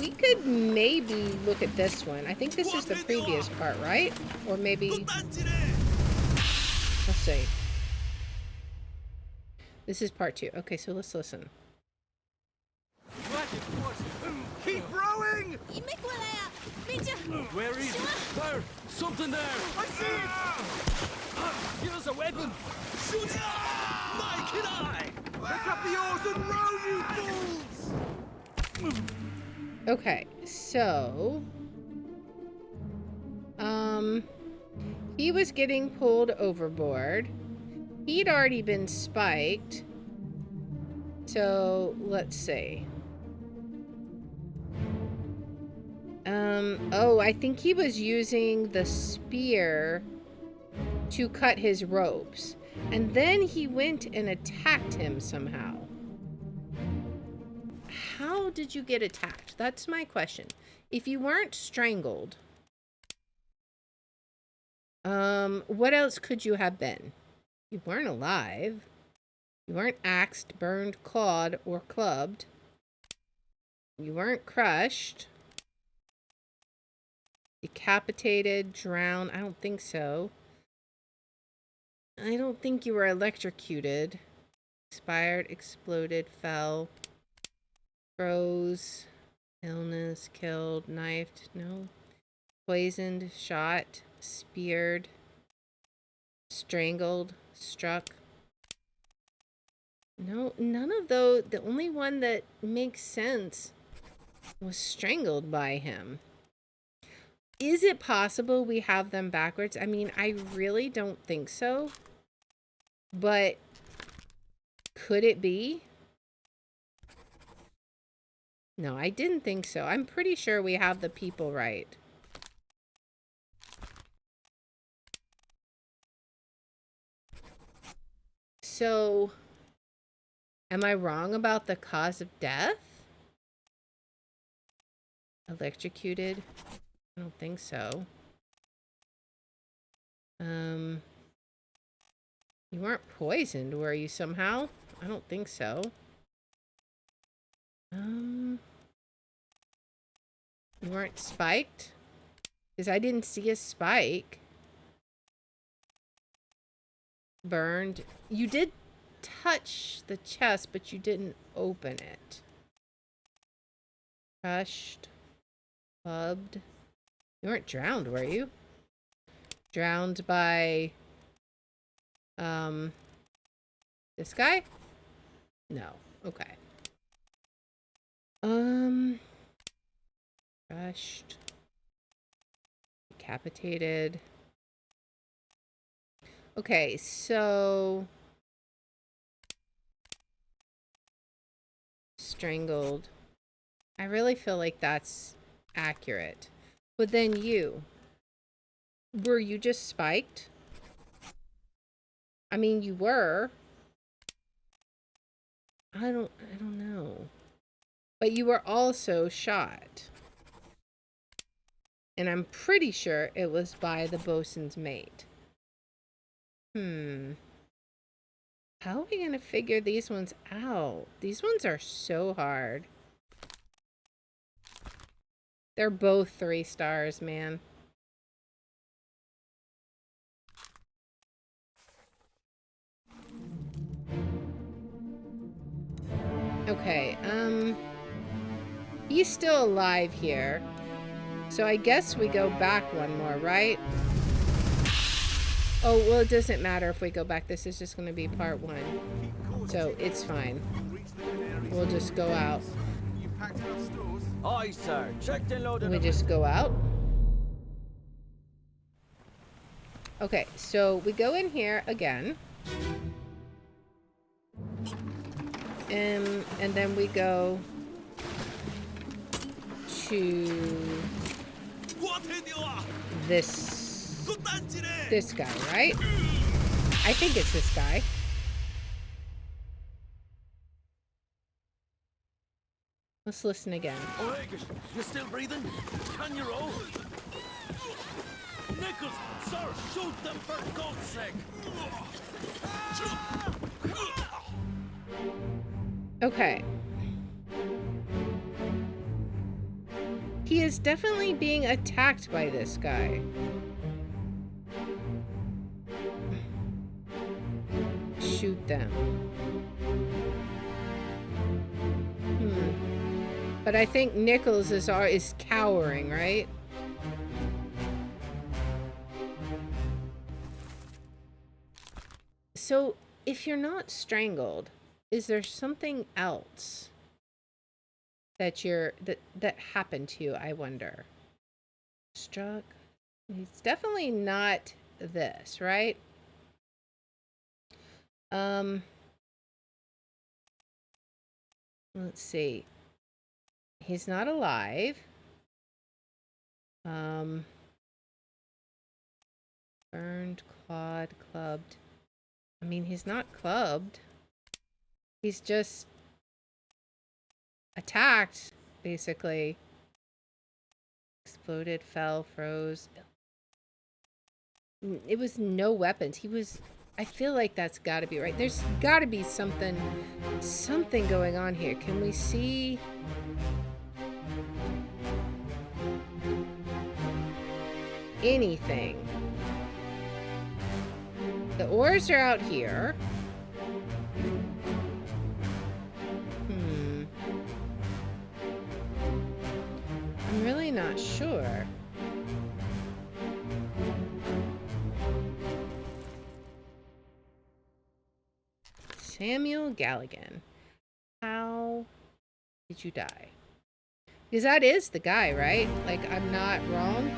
We could maybe look at this one. I think this is the previous part, right? Or maybe... let's see. This is part 2. Okay, so let's listen. Keep rowing! Where is it? There! Something there! I see it! Give us a weapon! Shoot it! Mike and I! Pick up the oars and row, you fools! Okay, so... he was getting pulled overboard. He'd already been spiked. So, let's see. Oh, I think he was using the spear to cut his ropes. And then he went and attacked him somehow. how did you get attacked? That's my question. If you weren't strangled, what else could you have been? You weren't alive. You weren't axed, burned, clawed, or clubbed. You weren't crushed. Decapitated, drowned. I don't think so. I don't think you were electrocuted. Expired, exploded, fell. Froze. Illness, killed, knifed. No. Poisoned, shot, speared. Strangled, struck. No, none of those. The only one that makes sense was strangled by him. Is it possible we have them backwards? I mean, I really don't think so. But could it be? No, I didn't think so. I'm pretty sure we have the people right. So, am I wrong about the cause of death? Electrocuted? I don't think so. You weren't poisoned, were you somehow? I don't think so. You weren't spiked? Because I didn't see a spike. Burned. You did touch the chest, but you didn't open it. Crushed. Clubbed. You weren't drowned, were you? Drowned by... this guy? No. Okay. Crushed. Decapitated. Okay, so... strangled. I really feel like that's accurate. But then you. Were you just spiked? I mean, you were. I don't know. But you were also shot. And I'm pretty sure it was by the bosun's mate. How are we going to figure these ones out? These ones are so hard. They're both 3 stars, man. Okay, he's still alive here. So I guess we go back one more, right? Oh, well, it doesn't matter if we go back. This is just going to be part 1. So it's fine. We'll just go out. Aye, sir. Checked and loaded. We just go out. Okay, so we go in here again. And then we go to this guy, right? I think it's this guy. Let's listen again. O'Regan, you still breathing? Can you roll? Nichols, sir, shoot them for God's sake! Okay. He is definitely being attacked by this guy. Shoot them. But I think Nichols is cowering, right? So, if you're not strangled, is there something else that that happened to you, I wonder? Struck? It's definitely not this, right? Let's see. He's not alive. Burned, clawed, clubbed. I mean, he's not clubbed. He's just attacked, basically. Exploded, fell, froze. It was no weapons. He was... I feel like that's got to be right. There's got to be something going on here. Can we see... anything? The ores are out here. I'm really not sure. Samuel Galligan. How did you die? Because that is the guy, right? Like, I'm not wrong.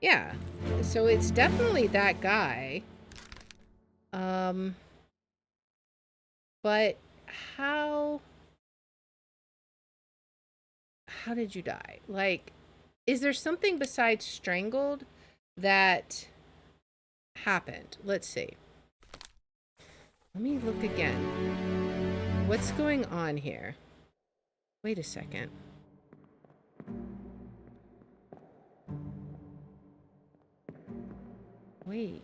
Yeah. So it's definitely that guy. But how did you die? Like, is there something besides strangled that happened? Let's see. Let me look again. What's going on here? Wait a second. Wait.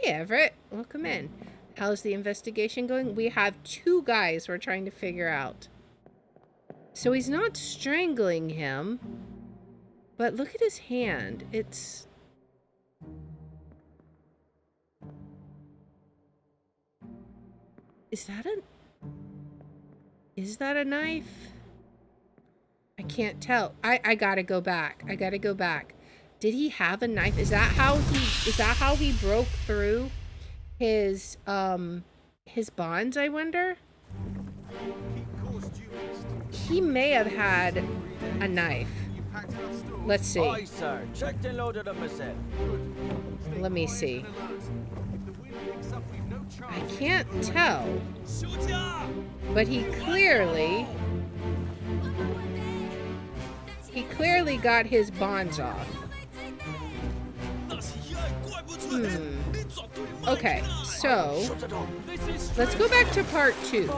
Hey Everett, welcome in. How's the investigation going? We have 2 guys we're trying to figure out. So he's not strangling him, but look at his hand. It's... Is that a knife? I can't tell. I gotta go back. I gotta go back. Did he have a knife? Is that how he broke through his bonds, I wonder? He may have had a knife. Let's see. Aye, sir. Checked and loaded up myself. Let me see. I can't tell. But he clearly got his bonds off. Okay, so let's go back to part 2.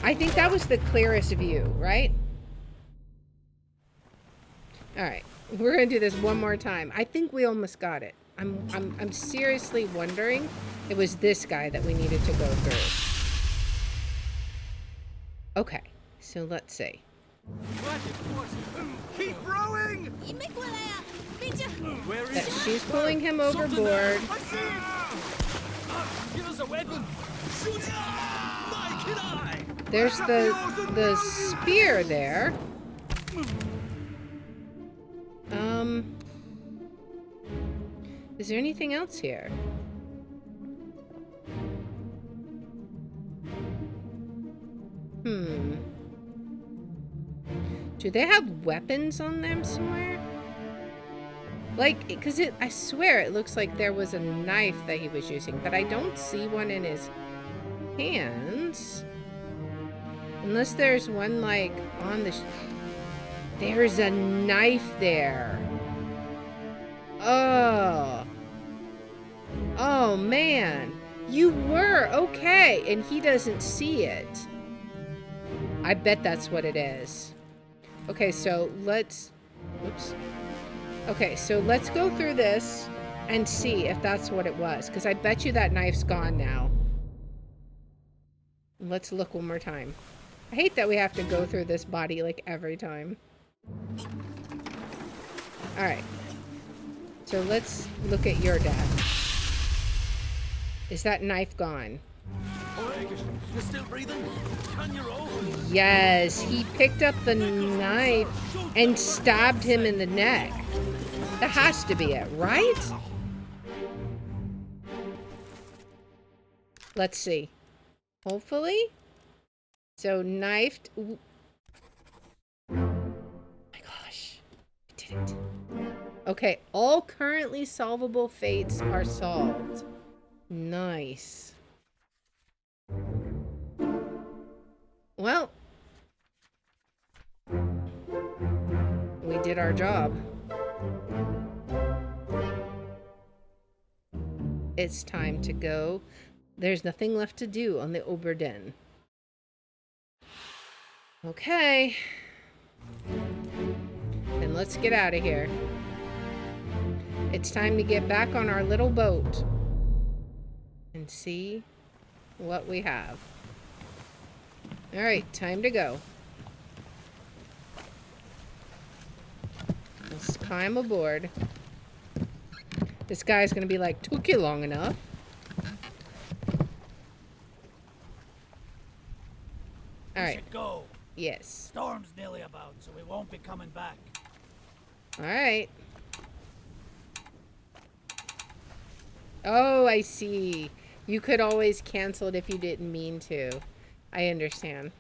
I think that was the clearest view, right? All right, we're gonna do this one more time. I think we almost got it. I'm seriously wondering it was this guy that we needed to go through. Okay, so let's see. Keep rowing! Where is it? She's pulling him overboard. I see it! Give us a weapon! Shoot it! Mike and I! There's the spear there. Is there anything else here? Do they have weapons on them somewhere? Like, because I swear it looks like there was a knife that he was using, but I don't see one in his hands. Unless there's one, like, on the... There's a knife there. Oh. Oh, man. You were. Okay. And he doesn't see it. I bet that's what it is. Okay, so let's... Oops. Okay, so let's go through this and see if that's what it was. Because I bet you that knife's gone now. Let's look one more time. I hate that we have to go through this body, like, every time. Alright. So let's look at your death. Is that knife gone? You're still breathing? Can you roll? Yes, he picked up the knife and stabbed him in the neck. That has to be it, right? Let's see. Hopefully. So knifed. Ooh. Oh my gosh. I did it. Okay, all currently solvable fates are solved. Nice. Well, we did our job. it's time to go. There's nothing left to do on the Obra Dinn. Okay. Then let's get out of here. It's time to get back on our little boat and see what we have. All right, time to go. Let's climb aboard. This guy's gonna be like, took you long enough. All right. Should go. Yes. Storm's nearly about, so we won't be coming back. All right. Oh, I see. You could always cancel it if you didn't mean to. I understand.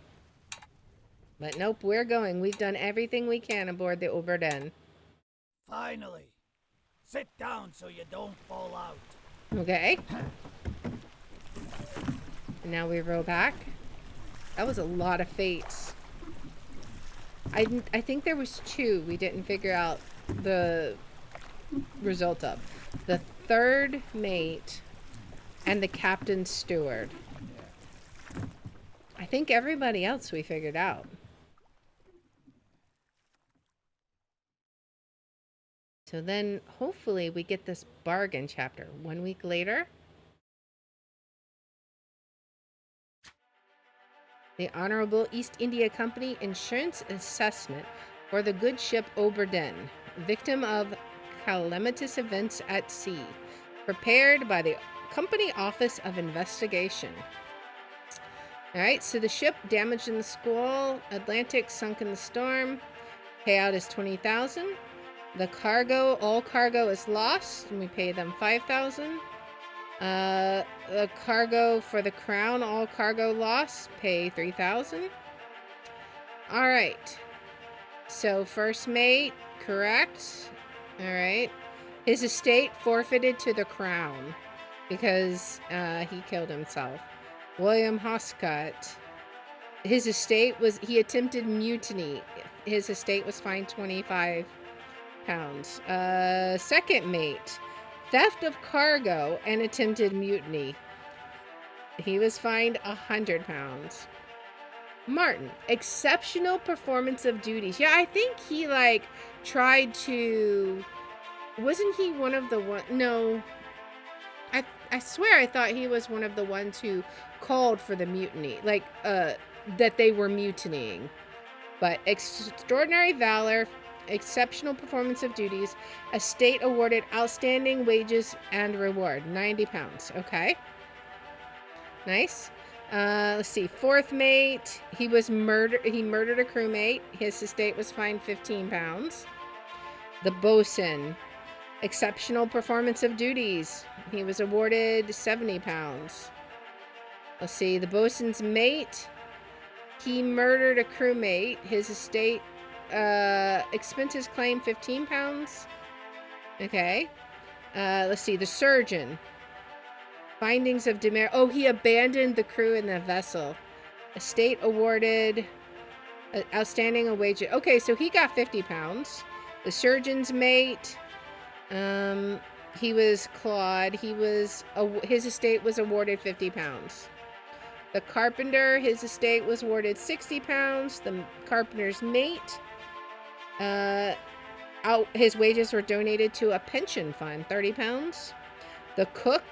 But nope, we're going. We've done everything we can aboard the Obra Dinn. Finally. Sit down so you don't fall out. Okay. Now we row back. That was a lot of fates. I think there was 2 we didn't figure out the result of. The 3rd mate and the captain's steward. I think everybody else we figured out. So then hopefully we get this bargain chapter 1 week later. The Honorable East India Company Insurance Assessment for the good ship Obra Dinn, victim of calamitous events at sea, prepared by the Company Office of Investigation. All right, so the ship damaged in the squall, Atlantic sunk in the storm. Payout is $20,000. The cargo, all cargo is lost, and we pay them $5,000. The cargo for the crown, all cargo lost, pay $3,000. All right. So first mate, correct. All right. His estate forfeited to the crown because he killed himself. William Hoscott. His estate was, he attempted mutiny. His estate was fined £25. Second mate. Theft of cargo and attempted mutiny. He was fined £100. Martin, exceptional performance of duties. Yeah, I think he like tried to. Wasn't he one of the one? No, I swear I thought he was one of the ones who called for the mutiny, like that they were mutinying. But extraordinary valor. Exceptional performance of duties. Estate awarded outstanding wages and reward. £90. Okay. Nice. Let's see. Fourth mate. He murdered a crewmate. His estate was fined £15. The bosun. Exceptional performance of duties. He was awarded £70. Let's see. The bosun's mate. He murdered a crewmate. His estate expenses claim £15. Okay. Let's see. The surgeon. Findings of demerit. Oh, he abandoned the crew in the vessel. Estate awarded outstanding a wage. Okay, so he got £50. The surgeon's mate. He was clawed. His estate was awarded £50. The carpenter, his estate was awarded £60. The carpenter's mate. His wages were donated to a pension fund, £30. The cook,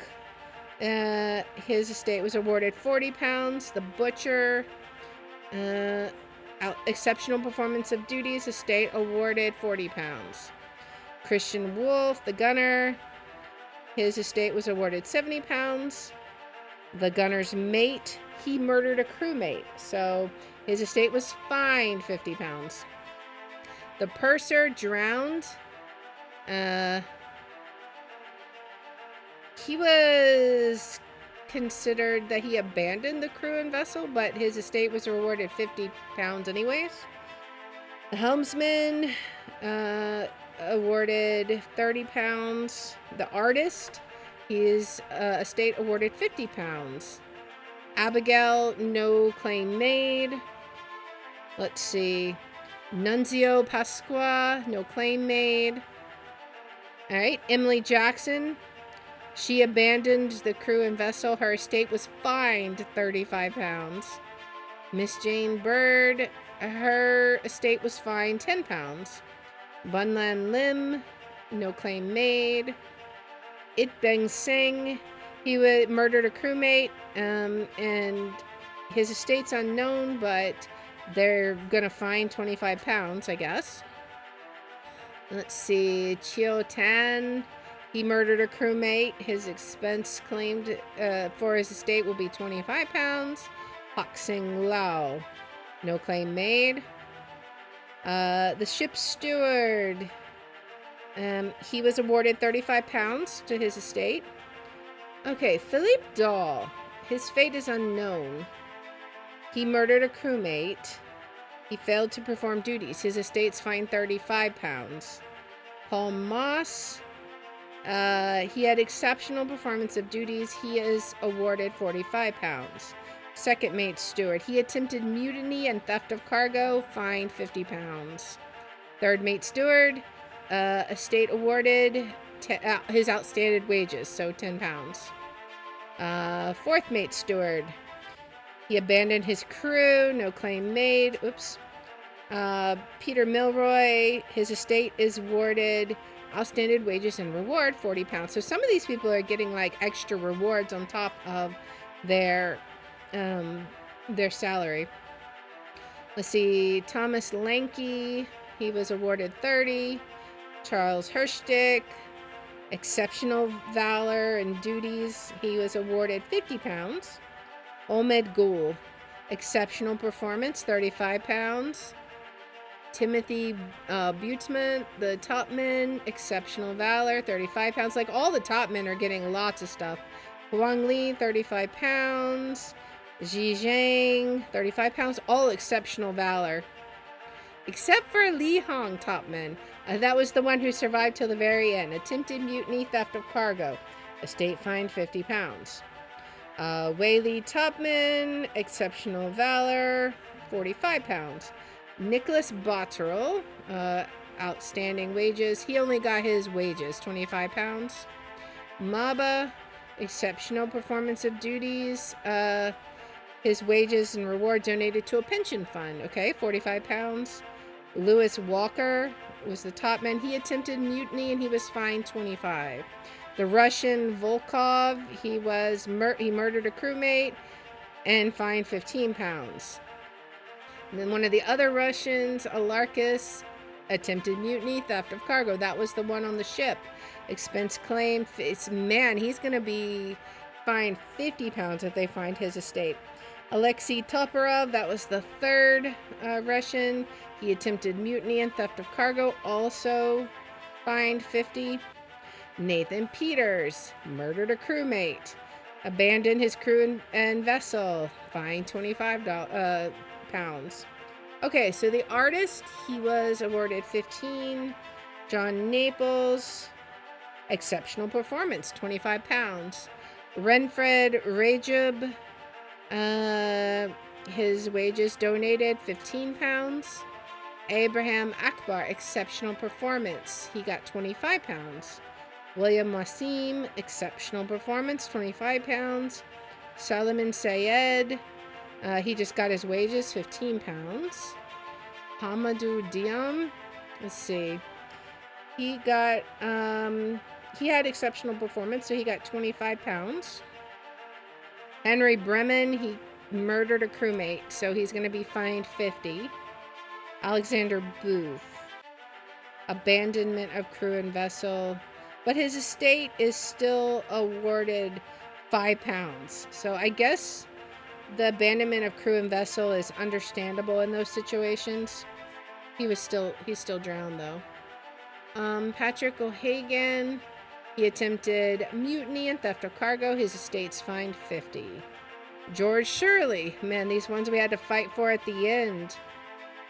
his estate was awarded £40. The butcher, exceptional performance of duties, estate awarded £40. Christian Wolf, the gunner, his estate was awarded £70. The gunner's mate, he murdered a crewmate, so his estate was fined £50. The purser drowned. He was considered that he abandoned the crew and vessel, but his estate was awarded £50 anyways. The helmsman awarded £30. The artist, his estate awarded £50. Abigail, no claim made. Let's see. Nunzio Pasqua, no claim made. All right. Emily Jackson, She abandoned the crew and vessel. Her estate was fined 35 pounds. Miss Jane Bird, her estate was fined 10 pounds. Bunlan Lim, no claim made. It Beng Singh, he murdered a crewmate, and his estate's unknown, but they're gonna fine 25 pounds, I guess. Let's see, Chiu Tan, he murdered a crewmate. His expense claimed for his estate will be 25 pounds. Hok Sing Lao, no claim made. The ship's steward, he was awarded 35 pounds to his estate. Okay, Philippe Dahl, his fate is unknown. He murdered a crewmate. He failed to perform duties. His estate's fined 35 pounds. Paul Moss, he had exceptional performance of duties. He is awarded 45 pounds. Second mate steward, he attempted mutiny and theft of cargo, fined 50 pounds. Third mate steward, estate awarded his outstanding wages, so 10 pounds. Fourth mate steward, he abandoned his crew, no claim made. Oops. Peter Milroy, his estate is awarded outstanding wages and reward, 40 pounds. So some of these people are getting like extra rewards on top of their salary. Let's see, Thomas Lanky, he was awarded 30. Charles Herstick, exceptional valor and duties, he was awarded 50 pounds. Ahmed Gul, exceptional performance, 35 pounds. Timothy Butzman, the top men, exceptional valor, 35 pounds. Like all the top men are getting lots of stuff. Huang Li, 35 pounds. Ji Zhang, 35 pounds, all exceptional valor. Except for Li Hong, topman. That was the one who survived till the very end. Attempted mutiny, theft of cargo. Estate fined 50 pounds. Wei Li, topman, exceptional valor, 45 pounds. Nicholas Botterill, outstanding wages. He only got his wages, 25 pounds. Maba, exceptional performance of duties. His wages and reward donated to a pension fund. Okay, 45 pounds. Lewis Walker was the top man. He attempted mutiny and he was fined 25. The Russian Volkov, he murdered a crewmate and fined 15 pounds. And then one of the other Russians, Alarkis, attempted mutiny, theft of cargo. That was the one on the ship. Expense claim. Man, he's going to be fined 50 pounds if they find his estate. Alexei Toporov, that was the third Russian. He attempted mutiny and theft of cargo, also fined 50. Nathan Peters, murdered a crewmate, abandoned his crew and vessel, fined 25 pounds. Okay, so the artist, he was awarded 15. John Naples, exceptional performance, 25 pounds. Renfred Rajub, his wages donated, 15 pounds. Abraham Akbar, exceptional performance, he got 25 pounds. William Wasim, exceptional performance, 25 pounds. Solomon Sayed, he just got his wages, 15 pounds. Hamadou Diam, let's see. He got, he had exceptional performance, so he got 25 pounds. Henry Bremen, he murdered a crewmate, so he's going to be fined 50. Alexander Booth, abandonment of crew and vessel, but his estate is still awarded 5 pounds. So I guess the abandonment of crew and vessel is understandable in those situations. He's still drowned though. Patrick O'Hagan, he attempted mutiny and theft of cargo. His estate's fined 50. George Shirley, man, these ones we had to fight for at the end.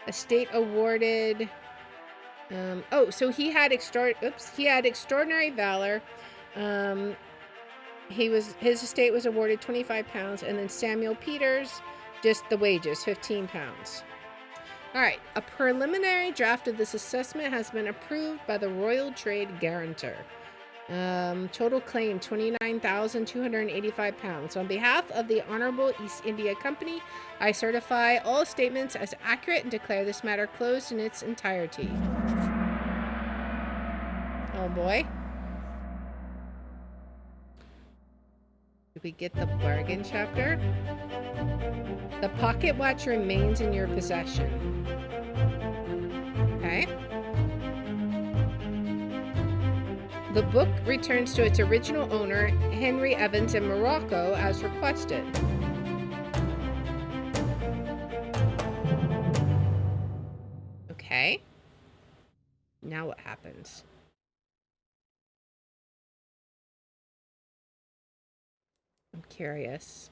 Estate awarded. So he had extraordinary valor. His estate was awarded 25 pounds, and then Samuel Peters, just the wages, 15 pounds. All right, a preliminary draft of this assessment has been approved by the Royal Trade Guarantor. Total claim 29,285 pounds. On behalf of the Honorable East India Company, I certify all statements as accurate and declare this matter closed in its entirety. Oh boy. Did we get the bargain chapter? The pocket watch remains in your possession. Okay. The book returns to its original owner, Henry Evans, in Morocco, as requested. Okay. Now what happens? I'm curious.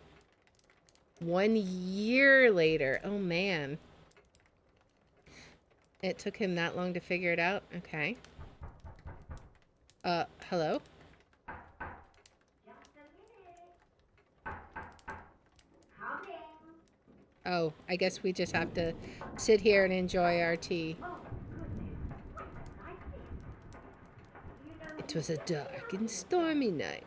1 year later. Oh, man. It took him that long to figure it out? Okay. Hello? Oh, I guess we just have to sit here and enjoy our tea. It was a dark and stormy night.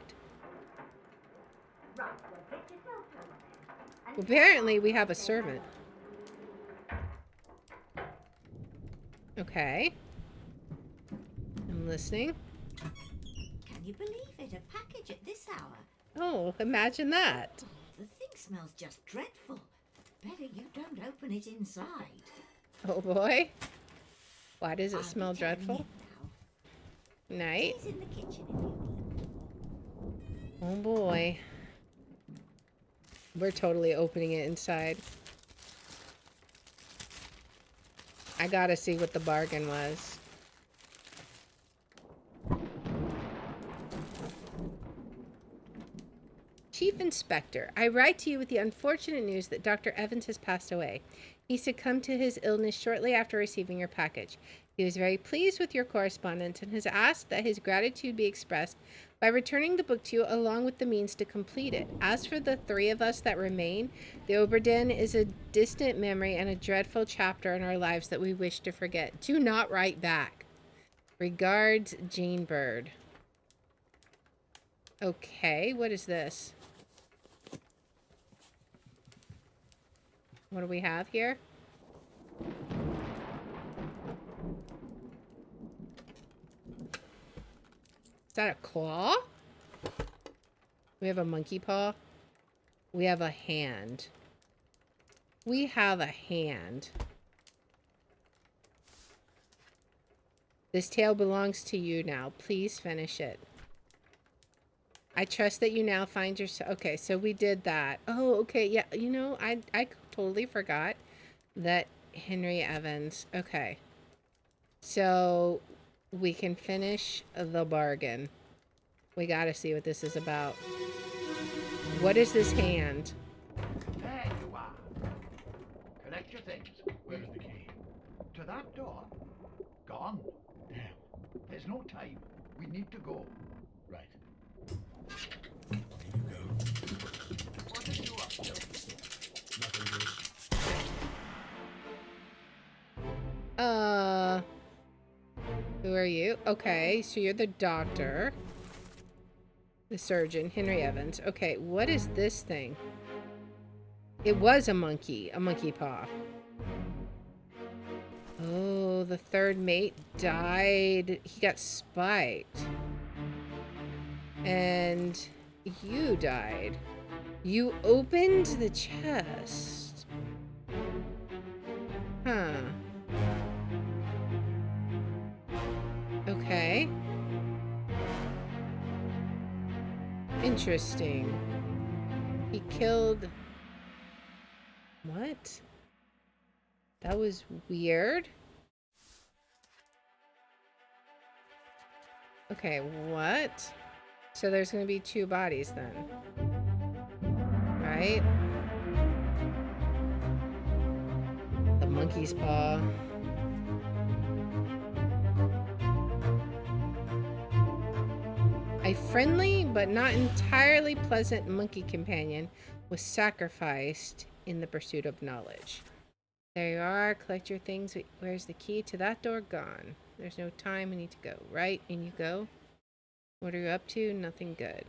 Apparently, we have a servant. Okay. I'm listening. Can you believe it? A package at this hour? Oh, imagine that. Oh, the thing smells just dreadful. Better you don't open it inside. Oh boy. Why does it I'll smell be telling dreadful? him now. Night. He's in the kitchen if you Oh boy. We're totally opening it inside. I gotta see what the bargain was. Chief Inspector, I write to you with the unfortunate news that Dr. Evans has passed away. He succumbed to his illness shortly after receiving your package. He was very pleased with your correspondence and has asked that his gratitude be expressed by returning the book to you along with the means to complete it. As for the three of us that remain, the Obra Dinn is a distant memory and a dreadful chapter in our lives that we wish to forget. Do not write back. Regards, Jean Bird. Okay, what is this? What do we have here? Is that a claw? We have a monkey paw. We have a hand. We have a hand. This tale belongs to you now. Please finish it. I trust that you now find yourself... Okay, so we did that. Oh, okay, yeah. You know, I totally forgot that Henry Evans... Okay. So, we can finish the bargain. We gotta see what this is about. What is this hand? There you are. Collect your things. Where's the key? To that door. Gone. Damn. There's no time. We need to go. Right. You go. What are you up to? Nothing good. Who are you? Okay, so you're the doctor. The surgeon, Henry Evans. Okay, what is this thing? It was a monkey paw. Oh, the third mate died. He got spiked. And you died. You opened the chest. Huh. Okay. Interesting. He killed... What? That was weird. Okay, what? So there's gonna be two bodies then. Right? The monkey's paw. A friendly but not entirely pleasant monkey companion was sacrificed in the pursuit of knowledge. There you are. Collect your things. Where's the key to that door? Gone. There's no time. We need to go. Right? And you go. What are you up to? Nothing good.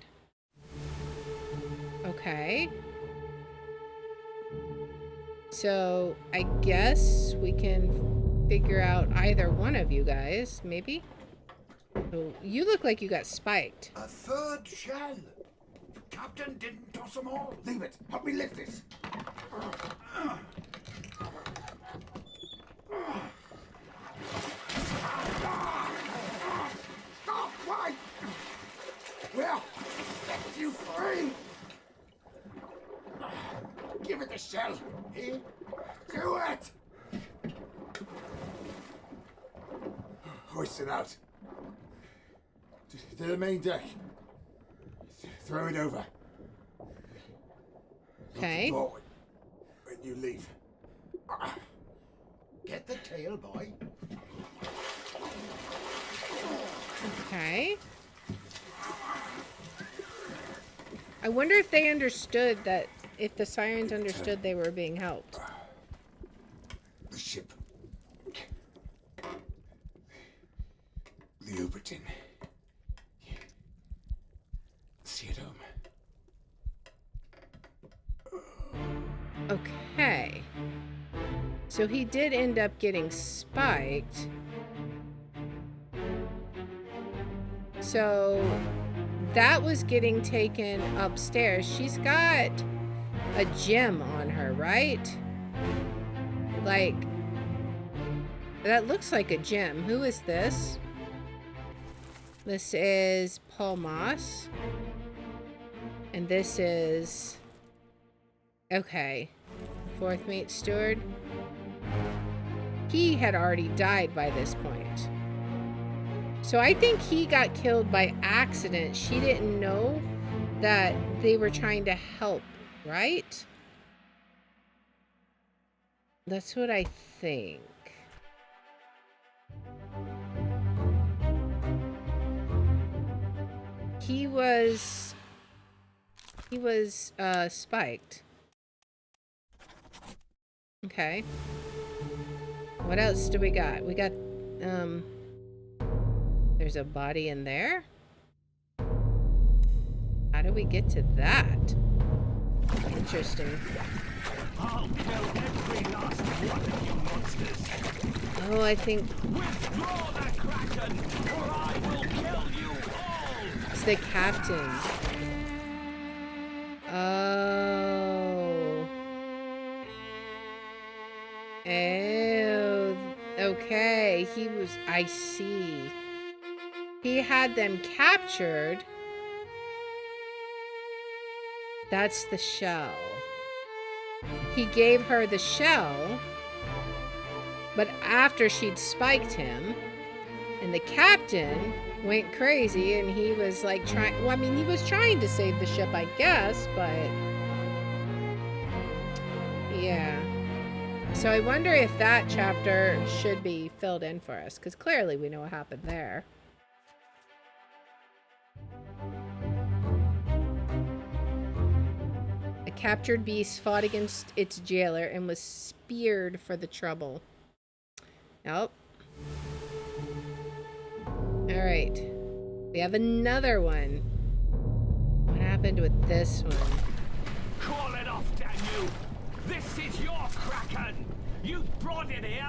Okay. So, I guess we can figure out either one of you guys, maybe? Oh, you look like you got spiked. A third shell. Captain didn't toss them all. Leave it. Help me lift this. Stop! Why? Well, set you free. Give it the shell. Here. Do it. Hoist it out. To the main deck. Throw it over. Okay. Lock the door when you leave. Get the tail, boy. Okay. I wonder if they understood that, if the sirens understood they were being helped. The ship. The Obra Dinn. See it home. Okay. So he did end up getting spiked. So that was getting taken upstairs. She's got a gem on her, right? Like, that looks like a gem. Who is this? This is Paul Moss. And this is... Okay. Fourth mate steward. He had already died by this point. So I think he got killed by accident. She didn't know that they were trying to help, right? That's what I think. He was spiked. Okay. What else do we got? We got, there's a body in there. How do we get to that? Interesting. I'll kill every last one of you monsters. Oh, I think Withdraw the Kraken, or I will kill you all! it's the captain. Oh. Oh. Okay. He was... I see. He had them captured. That's the shell. He gave her the shell, but after she'd spiked him, and the captain went crazy, and he was like trying... Well, I mean, he was trying to save the ship, I guess, but... Yeah. So I wonder if that chapter should be filled in for us, because clearly we know what happened there. A captured beast fought against its jailer and was speared for the trouble. Nope. Alright. We have another one. What happened with this one? Call it off, damn you! This is your Kraken! You brought it here!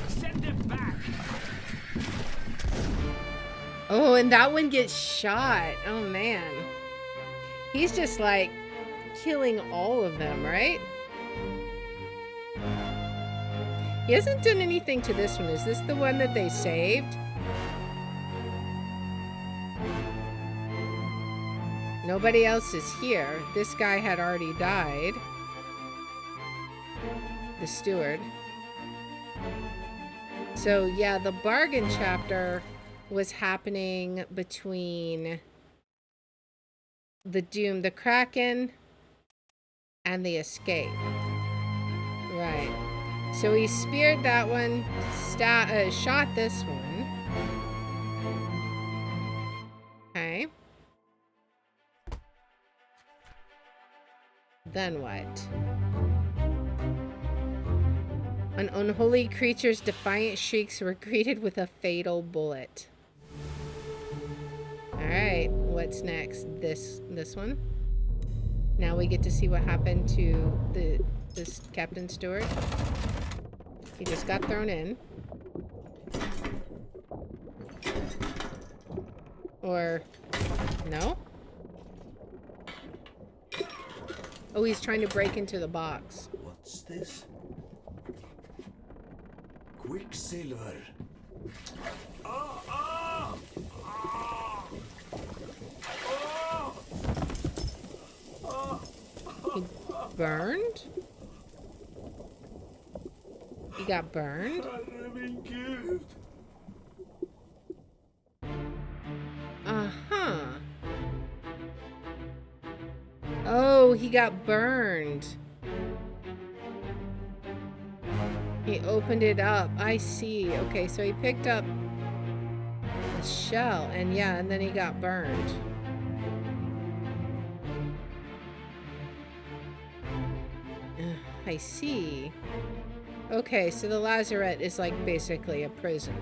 Send it back! Oh, and that one gets shot. Oh, man. He's just like killing all of them, right? He hasn't done anything to this one. Is this the one that they saved? Nobody else is here. This guy had already died. The steward. So, yeah, the bargain chapter was happening between the Doom, the Kraken, and the escape. Right. So he speared that one, shot this one. Okay. Then what? An unholy creature's defiant shrieks were greeted with a fatal bullet. All Alright, what's next? This one? Now we get to see what happened to this Captain Stewart. He just got thrown in. Or no? Oh, he's trying to break into the box. What's this? Quicksilver. He burned? He got burned? Uh-huh. Oh, he got burned. He opened it up. I see. Okay, so he picked up the shell, and yeah, and then he got burned. I see. Okay, so the lazarette is like basically a prison.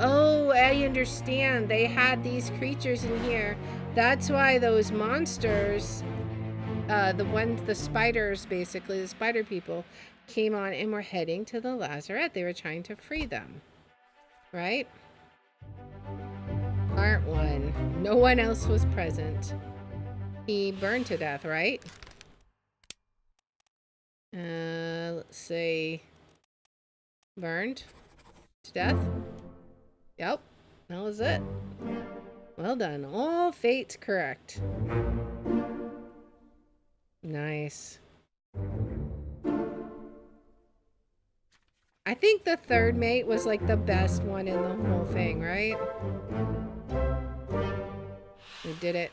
Oh, I understand. They had these creatures in here. That's why those monsters, the spiders, basically, the spider people, came on and were heading to the lazarette. They were trying to free them. Right? Part 1. No one else was present. He burned to death, right? Let's say burned to death. Yep, that was it. Well done. All fates correct. Nice. I think the third mate was like the best one in the whole thing, right? We did it.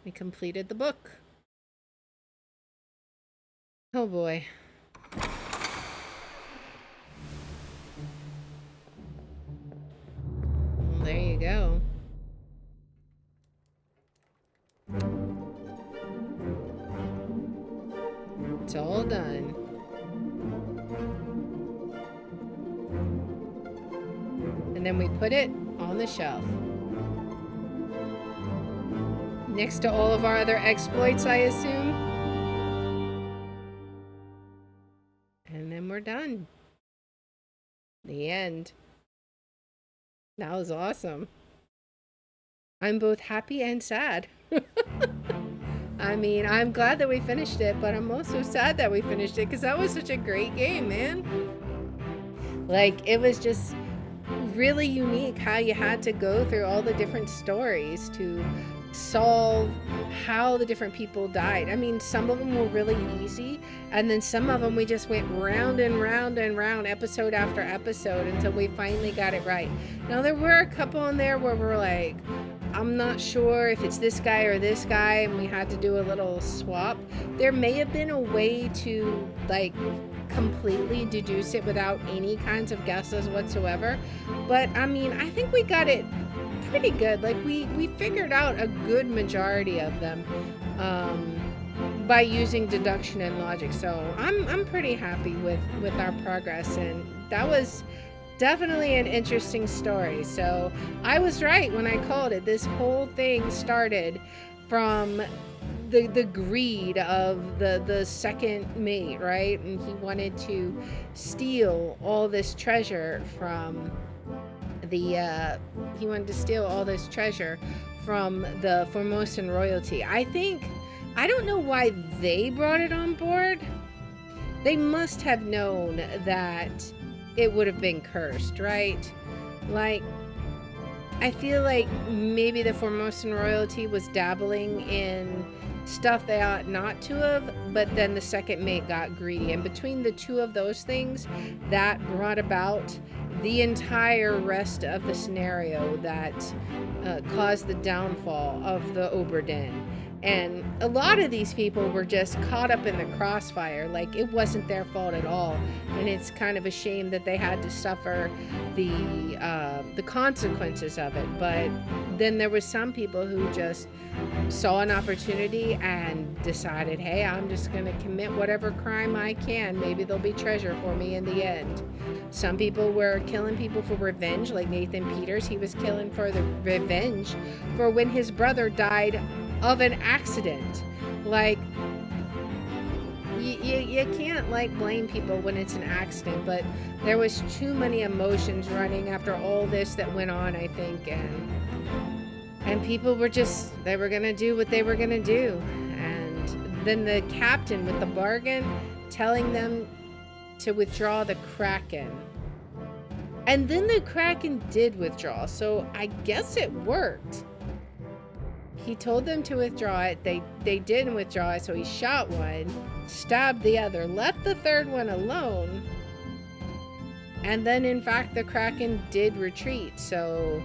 We completed the book. Oh boy. Well, there you go. It's all done. And then we put it on the shelf. Next to all of our other exploits, I assume. And then we're done. The end. That was awesome. I'm both happy and sad. I mean, I'm glad that we finished it, but I'm also sad that we finished it because that was such a great game, man. Like, it was just really unique how you had to go through all the different stories to solve how the different people died. I mean, some of them were really easy, and then some of them we just went round and round and round, episode after episode, until we finally got it right. Now, there were a couple in there where we're like, I'm not sure if it's this guy or this guy, and we had to do a little swap. There may have been a way to, like, completely deduce it without any kinds of guesses whatsoever, but I mean, I think we got it pretty good. Like, we figured out a good majority of them by using deduction and logic, so I'm pretty happy with our progress, and that was definitely an interesting story. So I was right when I called it. This whole thing started from the greed of the second mate, right? And he wanted to steal all this treasure from the Formosan royalty. I don't know why they brought it on board. They must have known that it would have been cursed, right? Like, I feel like maybe the Formosan royalty was dabbling in stuff they ought not to have, but then the second mate got greedy, and between the two of those things, that brought about the entire rest of the scenario that caused the downfall of the Obra Dinn. And a lot of these people were just caught up in the crossfire. Like, it wasn't their fault at all. And it's kind of a shame that they had to suffer the consequences of it. But then there was some people who just saw an opportunity and decided, hey, I'm just going to commit whatever crime I can. Maybe there'll be treasure for me in the end. Some people were killing people for revenge, like Nathan Peters. He was killing for the revenge for when his brother died of an accident. Like, you can't, like, blame people when it's an accident, but there was too many emotions running after all this that went on, I think, and people were just, they were gonna do what they were gonna do. And then the captain with the bargain telling them to withdraw the Kraken. And then the Kraken did withdraw, so I guess it worked. He told them to withdraw it. They didn't withdraw it, so he shot one, stabbed the other, left the third one alone. And then, in fact, the Kraken did retreat, so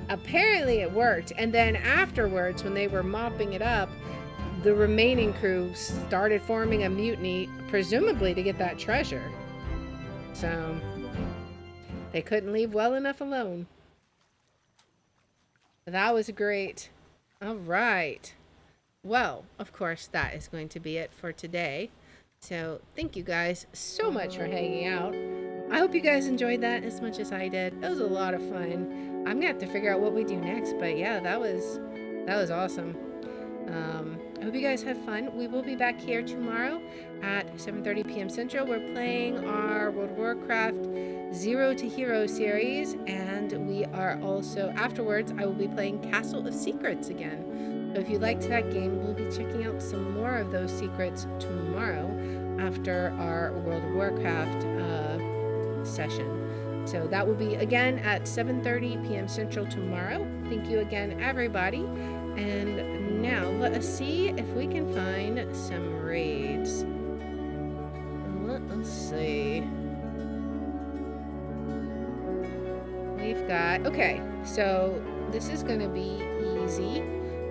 apparently it worked. And then afterwards, when they were mopping it up, the remaining crew started forming a mutiny, presumably to get that treasure. So they couldn't leave well enough alone. That was great. All right. Well, of course, that is going to be it for today. So thank you guys so much for hanging out. I hope you guys enjoyed that as much as I did. It was a lot of fun. I'm gonna have to figure out what we do next, but yeah, that was awesome. I hope you guys had fun. We will be back here tomorrow at 7:30 p.m. Central. We're playing our World of Warcraft Zero to Hero series, and we are also, afterwards, I will be playing Castle of Secrets again. So if you liked that game, we'll be checking out some more of those secrets tomorrow after our World of Warcraft session. So that will be again at 7:30 p.m. Central tomorrow. Thank you again, everybody. And now let us see if we can find some raids. Let us see. We've got, okay, so this is going to be easy.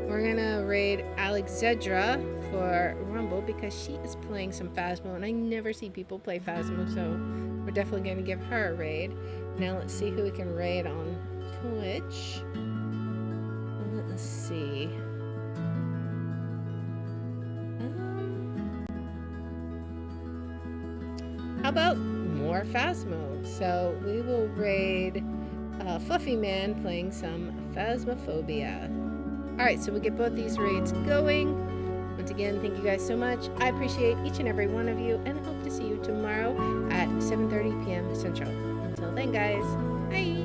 We're going to raid Alexandra for Rumble because she is playing some Phasmo, and I never see people play Phasmo, so we're definitely going to give her a raid. Now let's see who we can raid on Twitch. Let's see. How about more Phasmo? So we will raid Fluffy Man playing some Phasmophobia. Alright, so we get both these raids going. Once again, thank you guys so much. I appreciate each and every one of you, and hope to see you tomorrow at 7:30 p.m. Central. Until then, guys, bye!